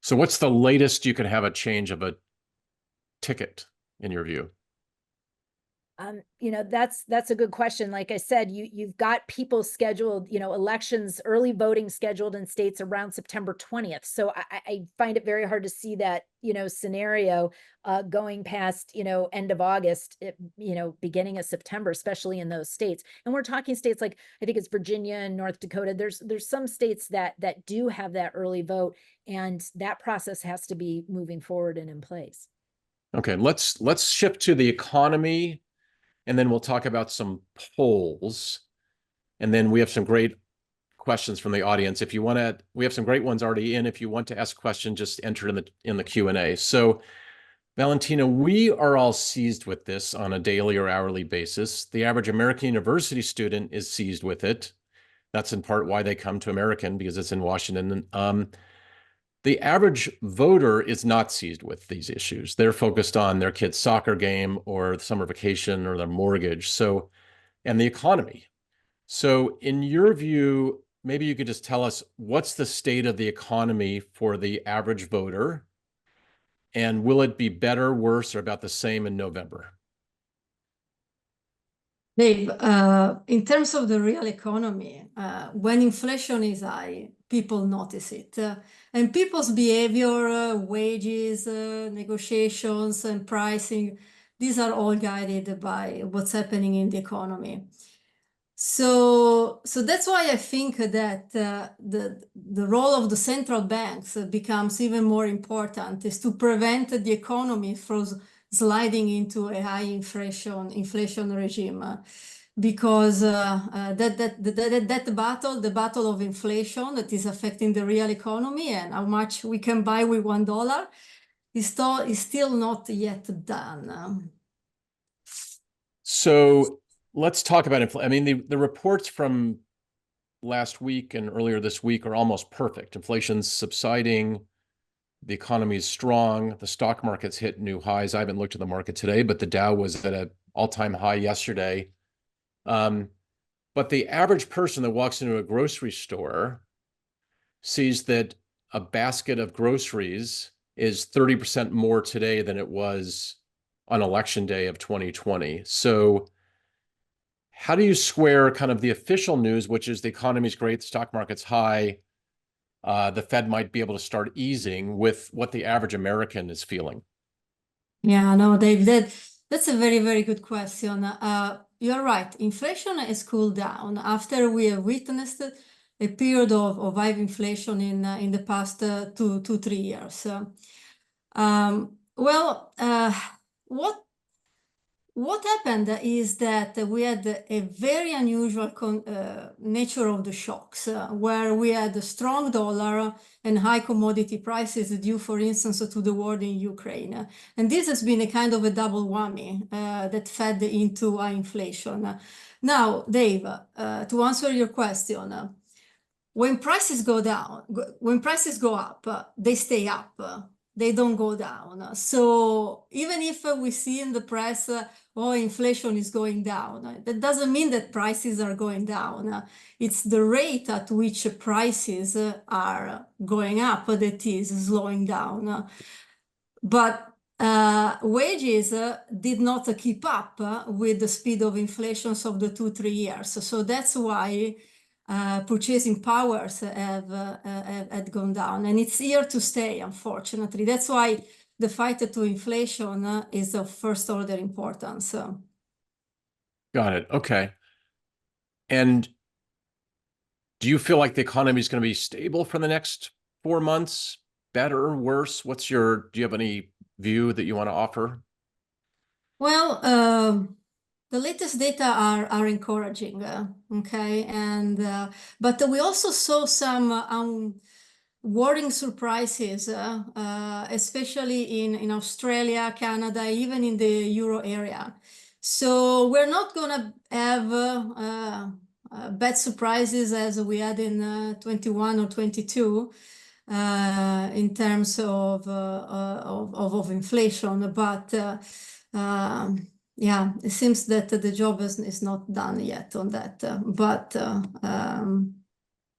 So what's the latest you can have a change of a ticket in your view? That's a good question. Like I said, you've got people scheduled, elections, early voting scheduled in states around September 20th. So I find it very hard to see that, scenario going past, end of August, beginning of September, especially in those states. And we're talking states like, I think it's Virginia and North Dakota. There's some states that do have that early vote, and that process has to be moving forward and in place. Okay, let's shift to the economy. And then we'll talk about some polls. And then we have some great questions from the audience. If you want to, we have some great ones already in. If you want to ask a question, just enter in the Q&A. So Valentina, we are all seized with this on a daily or hourly basis. The average American university student is seized with it. That's in part why they come to American, because it's in Washington. The average voter is not seized with these issues. They're focused on their kid's soccer game or summer vacation or their mortgage. So, and the economy. So in your view, maybe you could just tell us what's the state of the economy for the average voter, and will it be better, worse, or about the same in November? Dave, in terms of the real economy, when inflation is high, people notice it. And people's behavior, wages, negotiations, and pricing, these are all guided by what's happening in the economy. So that's why I think that the role of the central banks becomes even more important, is to prevent the economy from sliding into a high inflation regime, because that battle, the battle of inflation that is affecting the real economy and how much we can buy with $1, is still not yet done. So let's talk about inflation. I mean, the reports from last week and earlier this week are almost perfect. Inflation's subsiding. The economy is strong. The stock market's hit new highs. I haven't looked at the market today, but the Dow was at an all-time high yesterday. But the average person that walks into a grocery store sees that a basket of groceries is 30% more today than it was on election day of 2020. So how do you square kind of the official news, which is the economy's great, the stock market's high, the Fed might be able to start easing, with what the average American is feeling? Yeah, no, Dave, that's a very, very good question. You're right. Inflation has cooled down after we have witnessed a period of high inflation in the past 3 years. What happened is that we had a very unusual nature of the shocks, where we had a strong dollar and high commodity prices due, for instance, to the war in Ukraine. And this has been a kind of a double whammy that fed into high inflation. Now, Dave, to answer your question, when prices go up, they stay up. They don't go down. So even if we see in the press, inflation is going down, that doesn't mean that prices are going down. It's the rate at which prices are going up that is slowing down. But wages did not keep up with the speed of inflation of the 2-3 years. So that's why purchasing powers have gone down, and it's here to stay, unfortunately. That's why the fight to inflation is of first order importance. Got it. Okay. And Do you feel like the economy is going to be stable for the next 4 months? Better, worse? Do you have any view that you want to offer? Well, the latest data are encouraging, okay, and but we also saw some worrying surprises, especially in Australia, Canada, even in the Euro area. So we're not gonna have bad surprises as we had in 21 or 22 in terms of inflation, but yeah, it seems that the job is not done yet on that.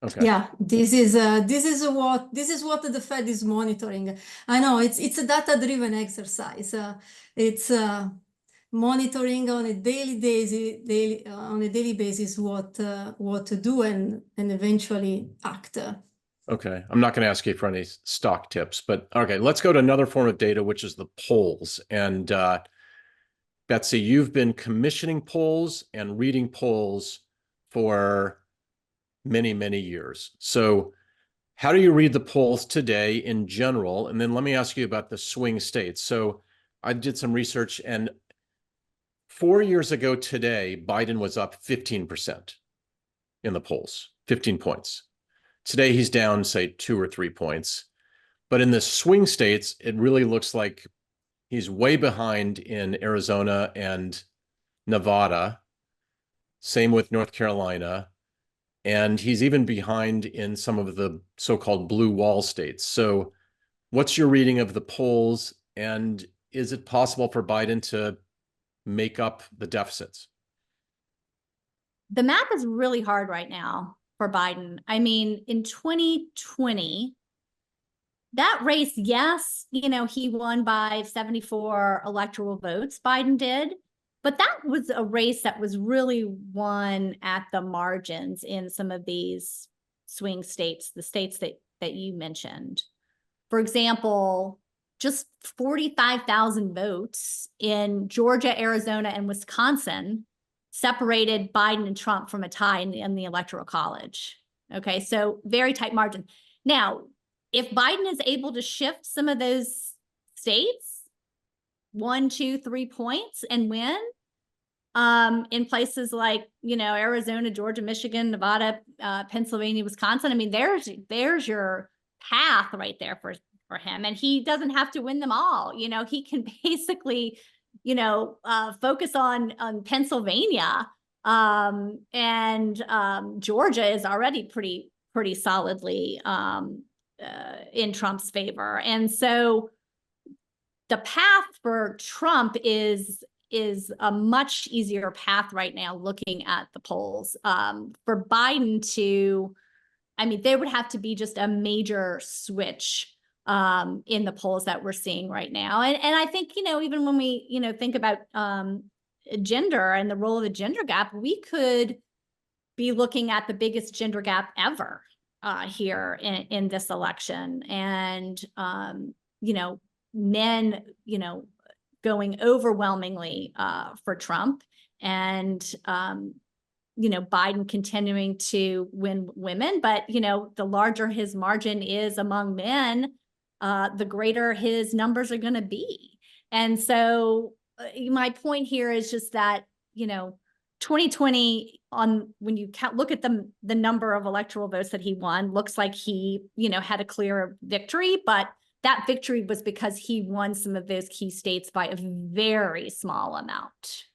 Okay. Yeah, this is what the Fed is monitoring. I know it's a data-driven exercise. It's monitoring on a daily basis what to do and eventually act. Okay. I'm not going to ask you for any stock tips, but okay, let's go to another form of data, which is the polls. And Betsy, you've been commissioning polls and reading polls for many, many years. So how do you read the polls today in general? And then let me ask you about the swing states. So I did some research, and 4 years ago today, Biden was up 15% in the polls, 15 points. Today, he's down, say, 2 or 3 points. But in the swing states, it really looks like he's way behind in Arizona and Nevada. Same with North Carolina. And he's even behind in some of the so-called blue wall states. So what's your reading of the polls? And is it possible for Biden to make up the deficits? The math is really hard right now for Biden. I mean, in 2020, that race, yes, he won by 74 electoral votes, Biden did, but that was a race that was really won at the margins in some of these swing states, the states that you mentioned. For example, just 45,000 votes in Georgia, Arizona, and Wisconsin separated Biden and Trump from a tie in the Electoral College. Okay, so very tight margin. Now, if Biden is able to shift some of those states 1, 2, 3 points and win in places like Arizona, Georgia, Michigan, Nevada, Pennsylvania, Wisconsin, I mean, there's your path right there for him, and he doesn't have to win them all. He can basically focus on Pennsylvania, and Georgia is already pretty solidly in Trump's favor. And so the path for Trump is a much easier path right now looking at the polls. For Biden there would have to be just a major switch in the polls that we're seeing right now. And I think, even when we, think about gender and the role of the gender gap, we could be looking at the biggest gender gap ever here in this election. And, men, going overwhelmingly for Trump, and, Biden continuing to win women. But, the larger his margin is among men, the greater his numbers are going to be. And so my point here is just that, 2020, when you look at the number of electoral votes that he won, looks like he, had a clear victory, but that victory was because he won some of those key states by a very small amount.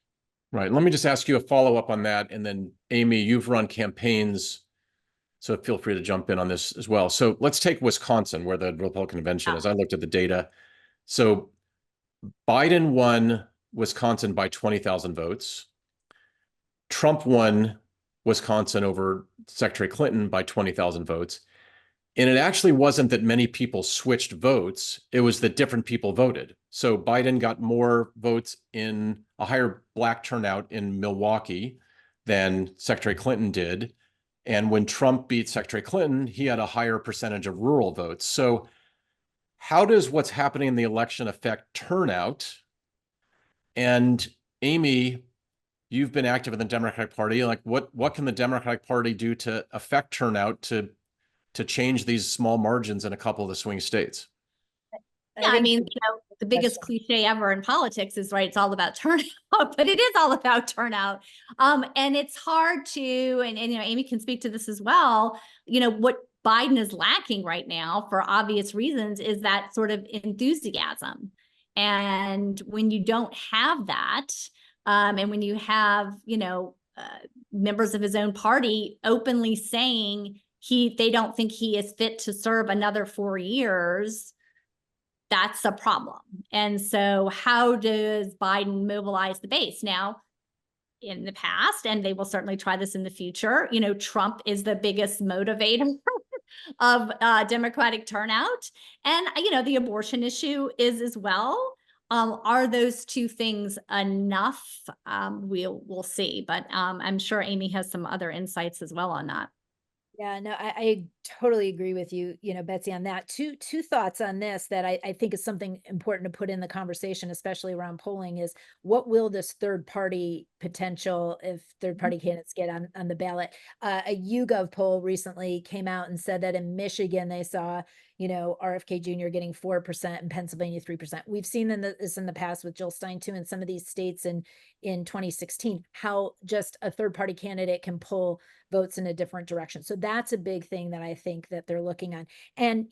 Right. Let me just ask you a follow-up on that. And then, Amy, you've run campaigns, so feel free to jump in on this as well. So let's take Wisconsin, where the Republican convention is. I looked at the data. So Biden won Wisconsin by 20,000 votes. Trump won Wisconsin over Secretary Clinton by 20,000 votes. And it actually wasn't that many people switched votes. It was that different people voted. So Biden got more votes in a higher Black turnout in Milwaukee than Secretary Clinton did. And when Trump beat Secretary Clinton, he had a higher percentage of rural votes. So how does what's happening in the election affect turnout? And Amy, you've been active in the Democratic Party. Like, what can the Democratic Party do to affect turnout to change these small margins in a couple of the swing states? Yeah, I mean, the biggest cliche ever in politics is, right, it's all about turnout, but it is all about turnout. And it's hard to, and Amy can speak to this as well, what Biden is lacking right now for obvious reasons is that sort of enthusiasm. And when you don't have that, and when you have, members of his own party openly saying they don't think he is fit to serve another 4 years, that's a problem. And so how does Biden mobilize the base? Now, in the past, and they will certainly try this in the future, Trump is the biggest motivator of Democratic turnout. And, the abortion issue is as well. Are those two things enough? We'll see. But I'm sure Amy has some other insights as well on that. Yeah, no, I totally agree with you, Betsy, on that. Two thoughts on this that I think is something important to put in the conversation, especially around polling, is what will this third party potential, if third party candidates get on the ballot? A YouGov poll recently came out and said that in Michigan they saw, RFK Jr. getting 4% and Pennsylvania 3%. We've seen this in the past with Jill Stein too, in some of these states in 2016, how just a third party candidate can pull votes in a different direction. So that's a big thing that I think that they're looking on. And,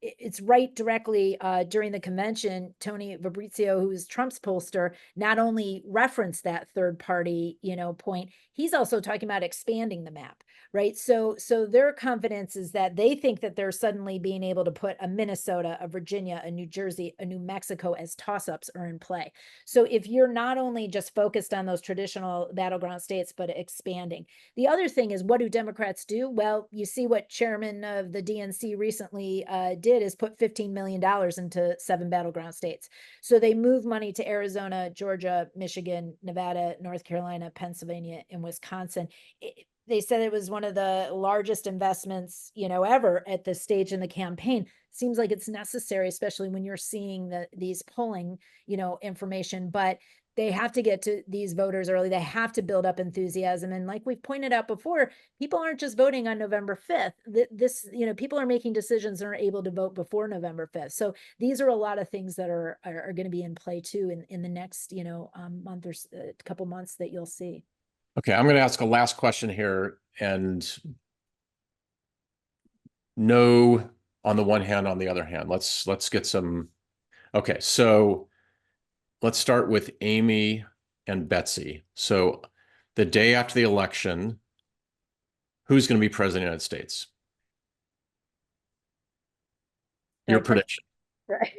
it's right directly during the convention, Tony Fabrizio, who is Trump's pollster, not only referenced that third party, point, he's also talking about expanding the map, right? So their confidence is that they think that they're suddenly being able to put a Minnesota, a Virginia, a New Jersey, a New Mexico as toss-ups are in play. So if you're not only just focused on those traditional battleground states, but expanding. The other thing is, what do Democrats do? Well, you see what chairman of the DNC recently did is put $15 million into 7 battleground states. So they move money to Arizona, Georgia, Michigan, Nevada, North Carolina, Pennsylvania, and Wisconsin. They said it was one of the largest investments, ever at this stage in the campaign. Seems like it's necessary, especially when you're seeing these polling, information, but they have to get to these voters early. They have to build up enthusiasm. And like we've pointed out before, people aren't just voting on November 5th. People are making decisions and are able to vote before November 5th. So these are a lot of things that are going to be in play too in the next, month or couple months that you'll see. Okay, I'm going to ask a last question here, and no on the one hand, on the other hand. Let's get some. Okay, so let's start with Amy and Betsy. So the day after the election, who's going to be president of the United States? Your prediction. Right.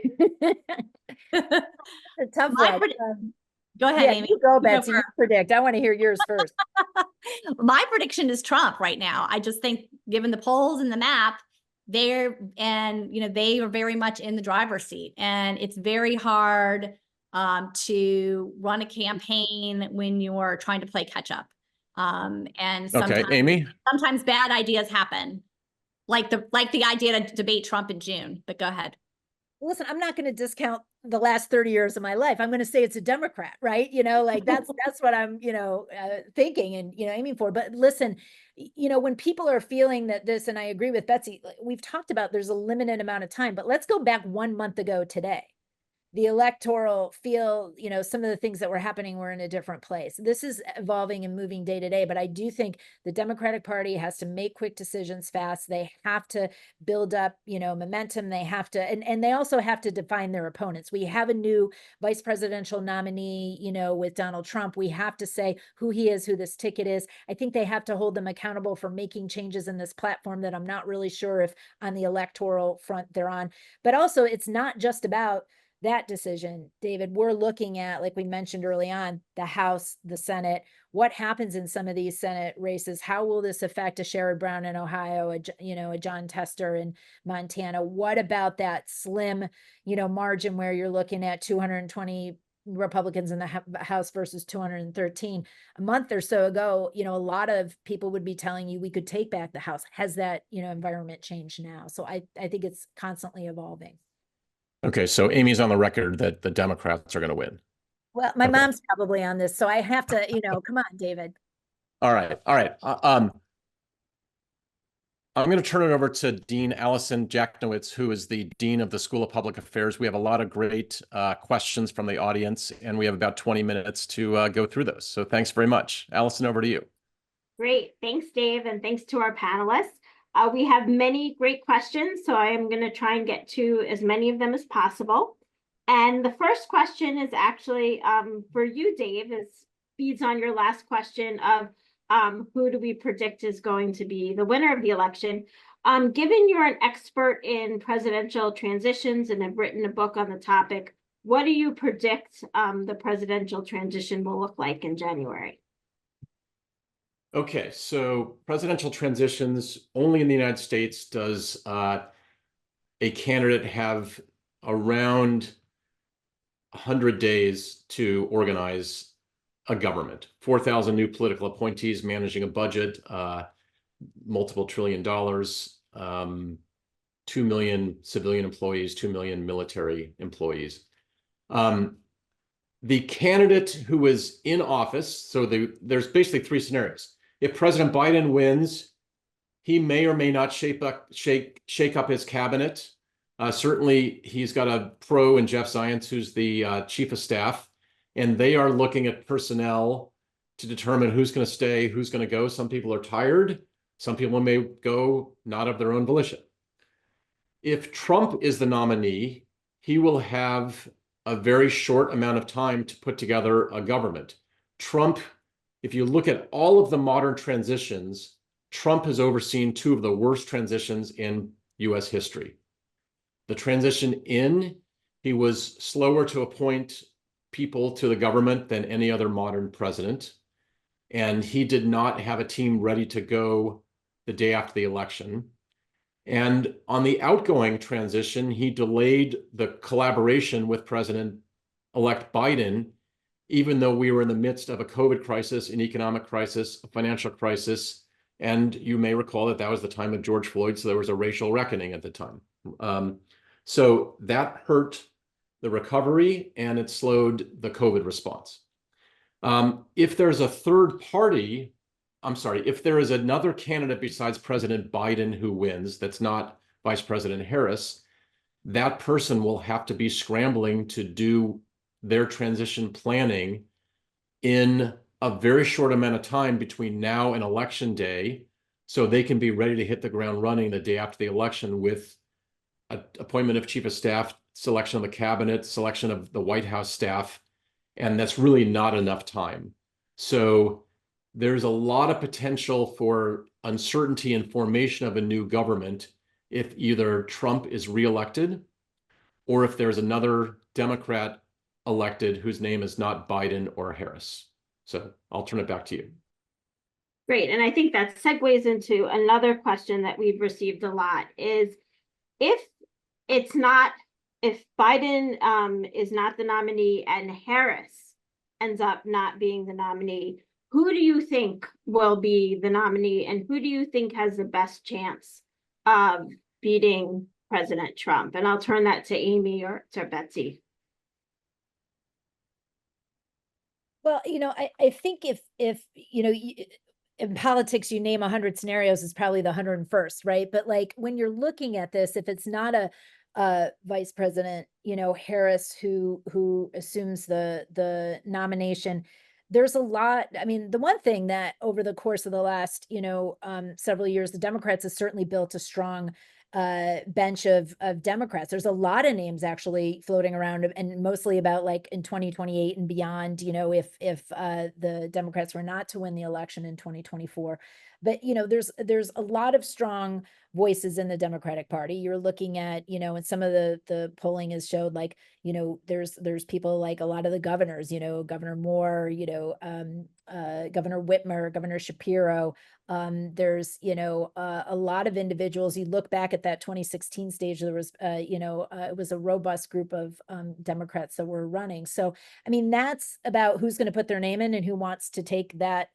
A tough one. Go ahead, Amy. You go, Betsy. You predict. I want to hear yours first. My prediction is Trump right now. I just think, given the polls and the map, they are very much in the driver's seat, and it's very hard to run a campaign when you're trying to play catch up. And sometimes, okay, Amy, sometimes bad ideas happen, like the idea to debate Trump in June. But go ahead. Listen, I'm not going to discount the last 30 years of my life. I'm going to say it's a Democrat, right? That's what I'm, thinking and, aiming for. But listen, when people are feeling that this, and I agree with Betsy, we've talked about there's a limited amount of time, but let's go back 1 month ago today. The electoral field, some of the things that were happening were in a different place. This is evolving and moving day to day, but I do think the Democratic Party has to make quick decisions fast. They have to build up, momentum. They have to, and they also have to define their opponents. We have a new vice presidential nominee, with Donald Trump. We have to say who he is, who this ticket is. I think they have to hold them accountable for making changes in this platform that I'm not really sure if on the electoral front they're on. But also, it's not just about that decision, David. We're looking at, like we mentioned early on, the House, the Senate. What happens in some of these Senate races? How will this affect a Sherrod Brown in Ohio, a John Tester in Montana? What about that slim, margin where you're looking at 220 Republicans in the House versus 213? A month or so ago, a lot of people would be telling you we could take back the House. Has that, environment changed now? So I think it's constantly evolving. Okay, so Amy's on the record that the Democrats are going to win. Well, my Okay. mom's probably on this, so I have to, come on, David. All right. All right. I'm going to turn it over to Dean Allison Jacknowitz, who is the Dean of the School of Public Affairs. We have a lot of great questions from the audience, and we have about 20 minutes to go through those. So thanks very much. Allison, over to you. Great. Thanks, Dave, and thanks to our panelists. We have many great questions, so I am going to try and get to as many of them as possible. And the first question is actually for you, Dave. It feeds on your last question of who do we predict is going to be the winner of the election. Given you're an expert in presidential transitions and have written a book on the topic, what do you predict the presidential transition will look like in January? Okay, so presidential transitions, only in the United States does a candidate have around 100 days to organize a government. 4,000 new political appointees managing a budget, multiple $1 trillion, 2 million civilian employees, 2 million military employees. The candidate who is in office, so there's basically three scenarios. If President Biden wins, he may or may not shake up his cabinet. Certainly, he's got a pro in Jeff Zients, who's the chief of staff, and they are looking at personnel to determine who's going to stay, who's going to go. Some people are tired. Some people may go not of their own volition. If Trump is the nominee, he will have a very short amount of time to put together a government. Trump, if you look at all of the modern transitions, Trump has overseen two of the worst transitions in US history. The transition in, he was slower to appoint people to the government than any other modern president. And he did not have a team ready to go the day after the election. And on the outgoing transition, he delayed the collaboration with President-elect Biden, even though we were in the midst of a COVID crisis, an economic crisis, a financial crisis. And you may recall that that was the time of George Floyd, so there was a racial reckoning at the time. So that hurt the recovery and it slowed the COVID response. If there's a third party, if there is another candidate besides President Biden who wins, that's not Vice President Harris, that person will have to be scrambling to do their transition planning in a very short amount of time between now and election day, so they can be ready to hit the ground running the day after the election with appointment of chief of staff, selection of the cabinet, selection of the White House staff, and that's really not enough time. So there's a lot of potential for uncertainty and formation of a new government if either Trump is reelected or if there's another Democrat elected whose name is not Biden or Harris. So I'll turn it back to you. Great. And I think that segues into another question that we've received a lot is if Biden is not the nominee and Harris ends up not being the nominee, who do you think will be the nominee and who do you think has the best chance of beating President Trump? And I'll turn that to Amy or to Betsy. Well, I think if in politics, you name 100 scenarios, is probably the 101st, right? But like when you're looking at this, if it's not a Vice President, Harris who assumes the nomination, there's a lot. I mean, the one thing that over the course of the last, several years, the Democrats have certainly built a strong bench of Democrats. There's a lot of names actually floating around, and mostly about like in 2028 and beyond, if the Democrats were not to win the election in 2024. But there's a lot of strong voices in the Democratic Party. You're looking at, and some of the polling has showed like, there's people like a lot of the governors, Governor Moore, Governor Whitmer, Governor Shapiro. There's, a lot of individuals. You look back at that 2016 stage, there was, it was a robust group of Democrats that were running. So, I mean, that's about who's going to put their name in and who wants to take that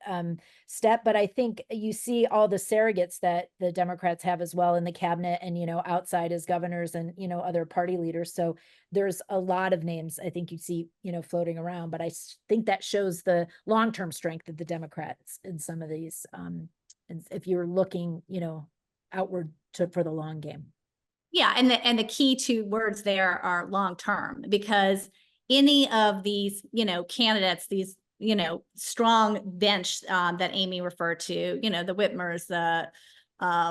step. But I think you see all the surrogates that the Democrats have as well in the cabinet and, outside as governors and, other party leaders. So there's a lot of names I think you see, floating around, but I think that shows the long-term strength of the Democrats in some of these, and if you're looking, outward for the long game. Yeah, and the key two words there are long-term, because any of these, candidates, these, strong bench that Amy referred to, the Whitmers, the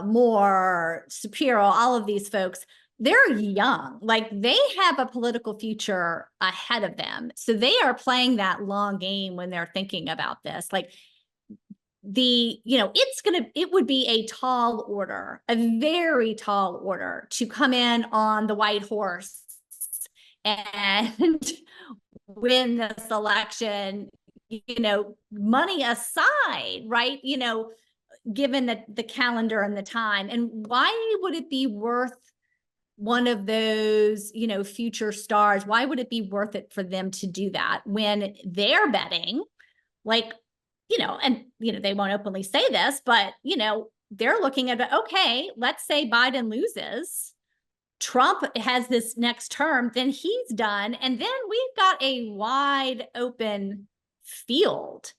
Moore, Shapiro, all of these folks, they're young, like they have a political future ahead of them. So they are playing that long game when they're thinking about this. Like it would be a tall order, a very tall order to come in on the white horse and win this election, money aside, right? Given the calendar and the time. And why would it be worth one of those, future stars? Why would it be worth it for them to do that when they're betting, like, they won't openly say this, but, they're looking at, okay, let's say Biden loses, Trump has this next term, then he's done. And then we've got a wide open field.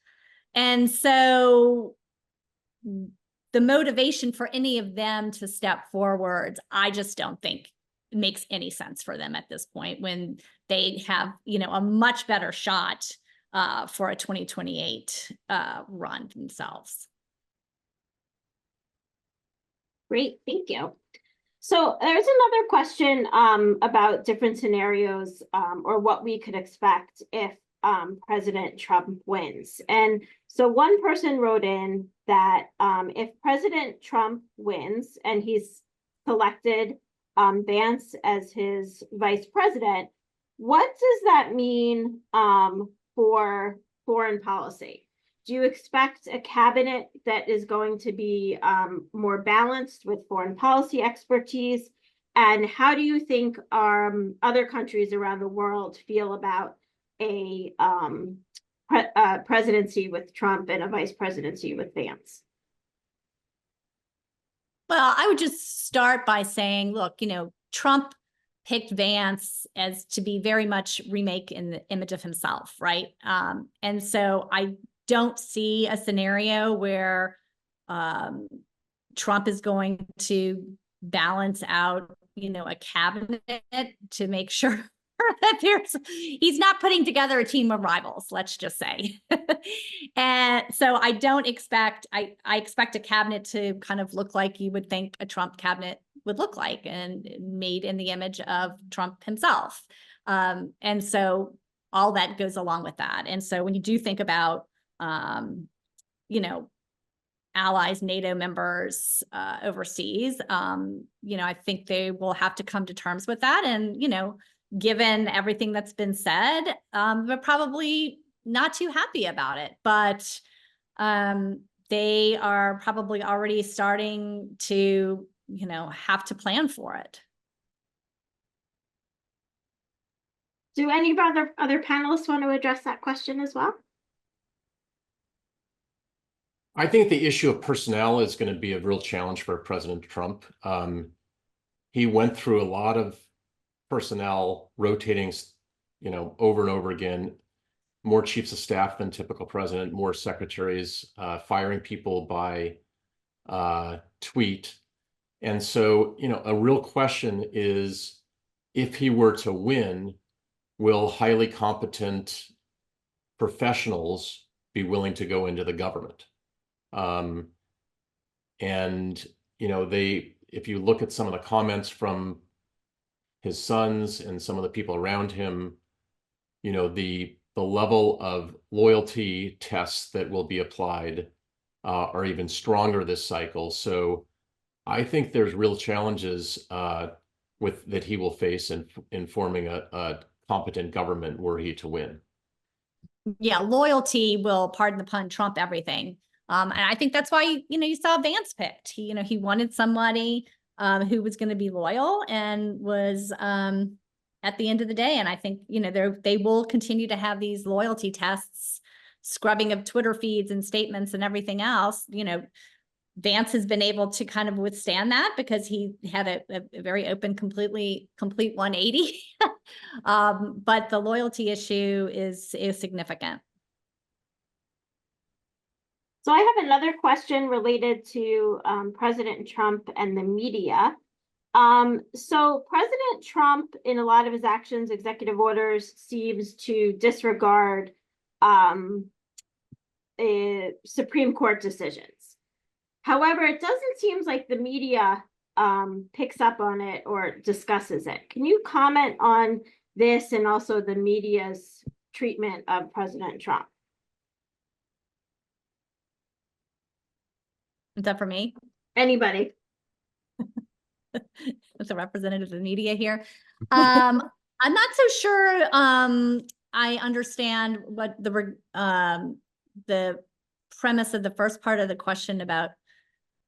And so the motivation for any of them to step forward, I just don't think makes any sense for them at this point, when they have, a much better shot for a 2028 run themselves. Great, thank you. So there's another question about different scenarios or what we could expect if President Trump wins. And so one person wrote in that if President Trump wins and he's selected Vance as his vice president, what does that mean for foreign policy? Do you expect a cabinet that is going to be more balanced with foreign policy expertise? And how do you think other countries around the world feel about a presidency with Trump and a vice presidency with Vance? Well, I would just start by saying, look, Trump picked Vance as to be very much remake in the image of himself, right? And so I don't see a scenario where Trump is going to balance out, a cabinet to make sure that he's not putting together a team of rivals, let's just say. And so I don't expect, I expect a cabinet to kind of look like you would think a Trump cabinet would look like, and made in the image of Trump himself. And so all that goes along with that. And so when you do think about, allies, NATO members overseas, I think they will have to come to terms with that. And, given everything that's been said, they're probably not too happy about it, but they are probably already starting to, have to plan for it. Do any of our other panelists want to address that question as well? I think the issue of personnel is going to be a real challenge for President Trump. He went through a lot of personnel rotating, over and over again, more chiefs of staff than typical president, more secretaries, firing people by tweet. And so, a real question is, if he were to win, will highly competent professionals be willing to go into the government? And, if you look at some of the comments from his sons and some of the people around him, the level of loyalty tests that will be applied are even stronger this cycle. So I think there's real challenges that he will face in forming a competent government were he to win. Yeah, loyalty will, pardon the pun, trump everything. And I think that's why, you saw Vance picked. He wanted somebody who was going to be loyal and was at the end of the day. And I think, they will continue to have these loyalty tests, scrubbing of Twitter feeds and statements and everything else, Vance has been able to kind of withstand that because he had a very open, complete 180. But the loyalty issue is significant. So I have another question related to President Trump and the media. So President Trump, in a lot of his actions, executive orders, seems to disregard Supreme Court decisions. However, it doesn't seem like the media picks up on it or discusses it. Can you comment on this and also the media's treatment of President Trump? Is that for me? Anybody? As a representative of the media here. I'm not so sure I understand what the premise of the first part of the question about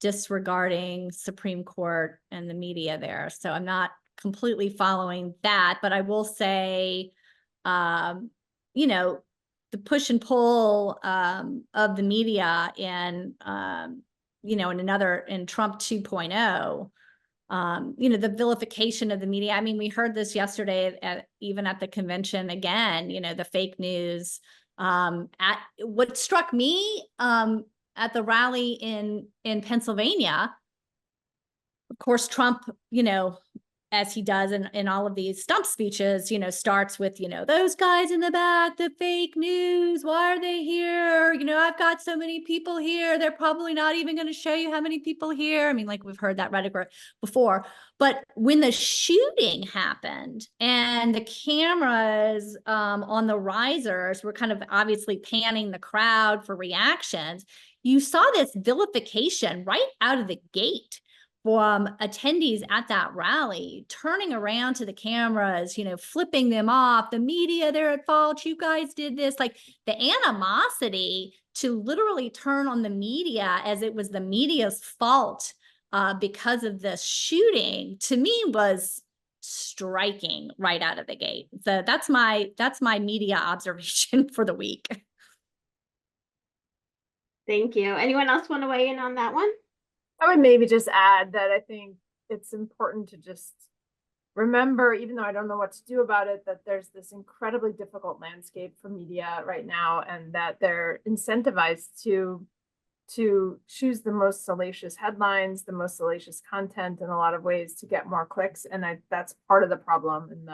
disregarding Supreme Court and the media there. So I'm not completely following that, but I will say, you know, the push and pull of the media in, you know, in Trump 2.0, you know, the vilification of the media. I mean, we heard this yesterday even at the convention again, you know, the fake news. What struck me at the rally in Pennsylvania, of course, Trump, you know, as he does in all of these stump speeches, you know, starts with, you know, those guys in the back, the fake news, why are they here? You know, I've got so many people here. They're probably not even going to show you how many people here. I mean, like we've heard that rhetoric before. But when the shooting happened and the cameras on the risers were kind of obviously panning the crowd for reactions, you saw this vilification right out of the gate from attendees at that rally, turning around to the cameras, you know, flipping them off, the media, they're at fault, you guys did this, like the animosity to literally turn on the media as it was the media's fault because of the shooting, to me was striking right out of the gate. So that's my media observation for the week. Thank you. Anyone else want to weigh in on that one? I would maybe just add that I think it's important to just remember, even though I don't know what to do about it, that there's this incredibly difficult landscape for media right now, and that they're incentivized to choose the most salacious headlines, the most salacious content in a lot of ways to get more clicks. And that's part of the problem in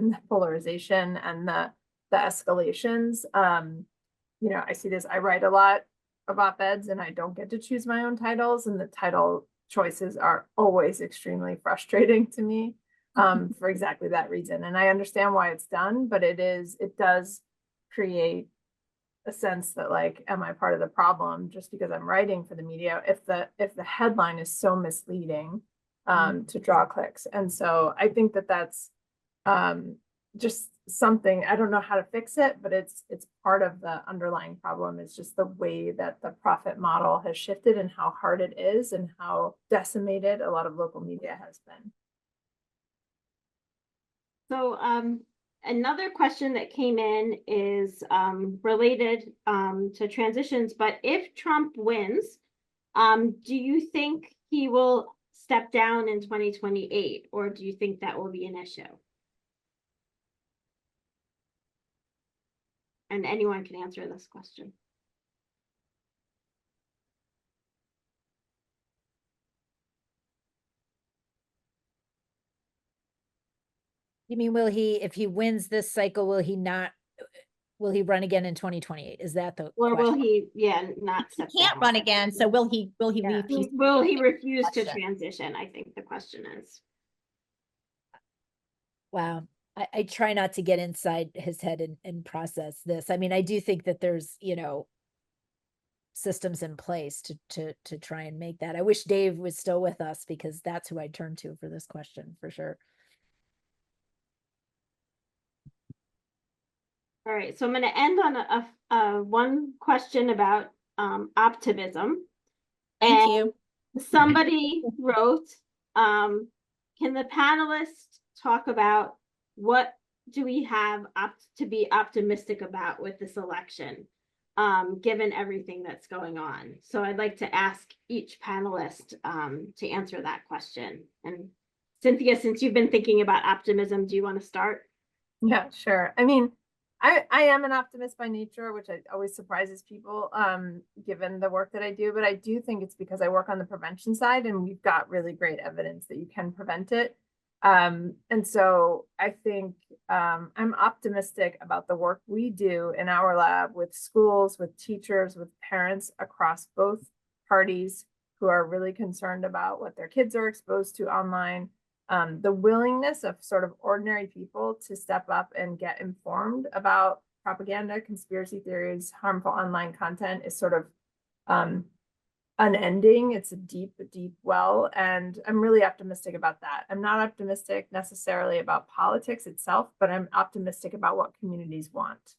the polarization and the escalations. You know, I see this, I write a lot of op-eds and I don't get to choose my own titles, and the title choices are always extremely frustrating to me for exactly that reason. And I understand why it's done, but it does create a sense that, like, am I part of the problem just because I'm writing for the media if the headline is so misleading to draw clicks? And so I think that that's just something, I don't know how to fix it, but it's part of the underlying problem. Is just the way that the profit model has shifted and how hard it is and how decimated a lot of local media has been. So another question that came in is related to transitions, but if Trump wins, do you think he will step down in 2028, or do you think that will be an issue? And anyone can answer this question. You mean, if he wins this cycle, will he run again in 2028? Is that the Or question? will he, not step He can't down? run again, so will he leave? Will he refuse to transition? I think the question is. Wow. I try not to get inside his head and process this. I mean, I do think that there's, you know, systems in place to try and make that. I wish Dave was still with us, because that's who I turn to for this question for sure. All right, so I'm going to end on a one question about optimism. Thank you. Somebody wrote, can the panelists talk about what do we have to be optimistic about with this election? given everything that's going on. So I'd like to ask each panelist to answer that question. And Cynthia, since you've been thinking about optimism, do you want to start? Yeah, sure. I mean, I am an optimist by nature, which always surprises people, given the work that I do. But I do think it's because I work on the prevention side, and we've got really great evidence that you can prevent it. And so I think I'm optimistic about the work we do in our lab with schools, with teachers, with parents across both parties who are really concerned about what their kids are exposed to online. The willingness of sort of ordinary people to step up and get informed about propaganda, conspiracy theories, harmful online content is sort of unending. It's a deep, deep well, and I'm really optimistic about that. I'm not optimistic necessarily about politics itself, but I'm optimistic about what communities want.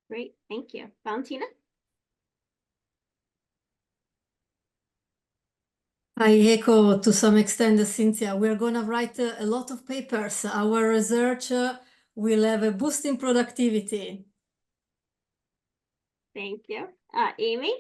Great, thank you. Valentina? I echo to some extent Cynthia. We're going to write a lot of papers. Our research will have a boost in productivity. Thank you. Amy?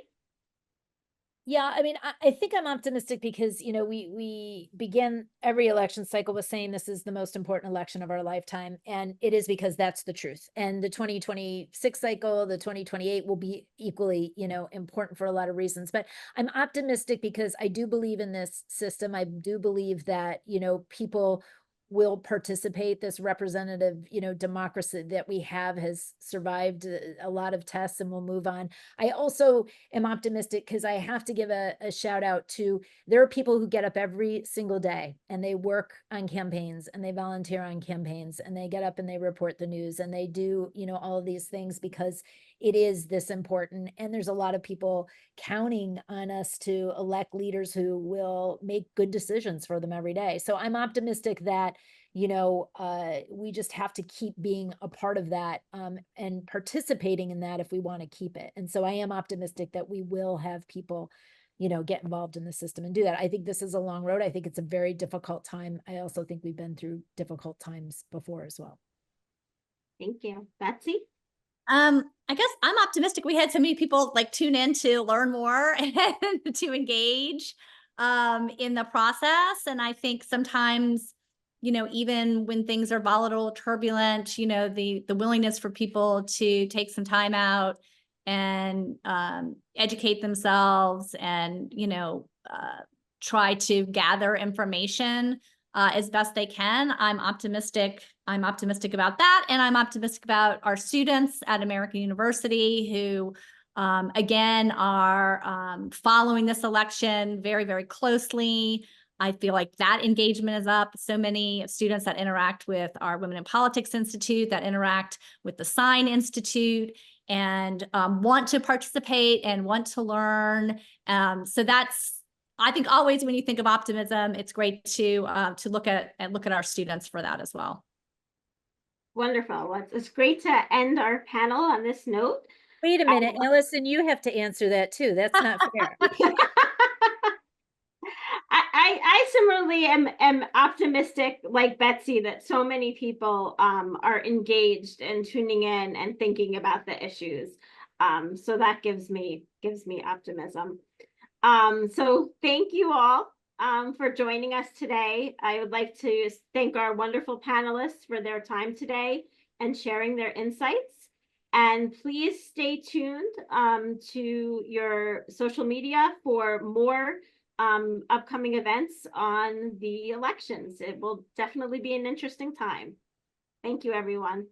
Yeah, I mean, I think I'm optimistic because, you know, we begin every election cycle with saying this is the most important election of our lifetime. And it is because that's the truth. And the 2026 cycle, the 2028 will be equally, you know, important for a lot of reasons. But I'm optimistic because I do believe in this system. I do believe that, you know, people will participate. This representative, you know, democracy that we have has survived a lot of tests and will move on. I also am optimistic because I have to give a shout out to, there are people who get up every single day and they work on campaigns and they volunteer on campaigns and they get up and they report the news and they do, you know, all of these things because it is this important. And there's a lot of people counting on us to elect leaders who will make good decisions for them every day. So I'm optimistic that, you know, we just have to keep being a part of that and participating in that if we want to keep it. And so I am optimistic that we will have people, you know, get involved in the system and do that. I think this is a long road. I think it's a very difficult time. I also think we've been through difficult times before as well. Thank you. Betsy? I guess I'm optimistic. We had so many people like tune in to learn more and to engage in the process. And I think sometimes, you know, even when things are volatile, turbulent, you know, the willingness for people to take some time out and educate themselves and, you know, try to gather information as best they can. I'm optimistic about that. And I'm optimistic about our students at American University who, again, are following this election very, very closely. I feel like that engagement is up. So many students that interact with our Women in Politics Institute, that interact with the Sign Institute, and want to participate and want to learn. So that's, I think, always when you think of optimism, it's great to look at our students for that as well. Wonderful. Well, it's great to end our panel on this note. Wait a minute, Allison, you have to answer that too. That's not fair. I similarly am optimistic, like Betsy, that so many people are engaged and tuning in and thinking about the issues. So that gives me optimism. So thank you all for joining us today. I would like to thank our wonderful panelists for their time today and sharing their insights. And please stay tuned to your social media for more upcoming events on the elections. It will definitely be an interesting time. Thank you, everyone.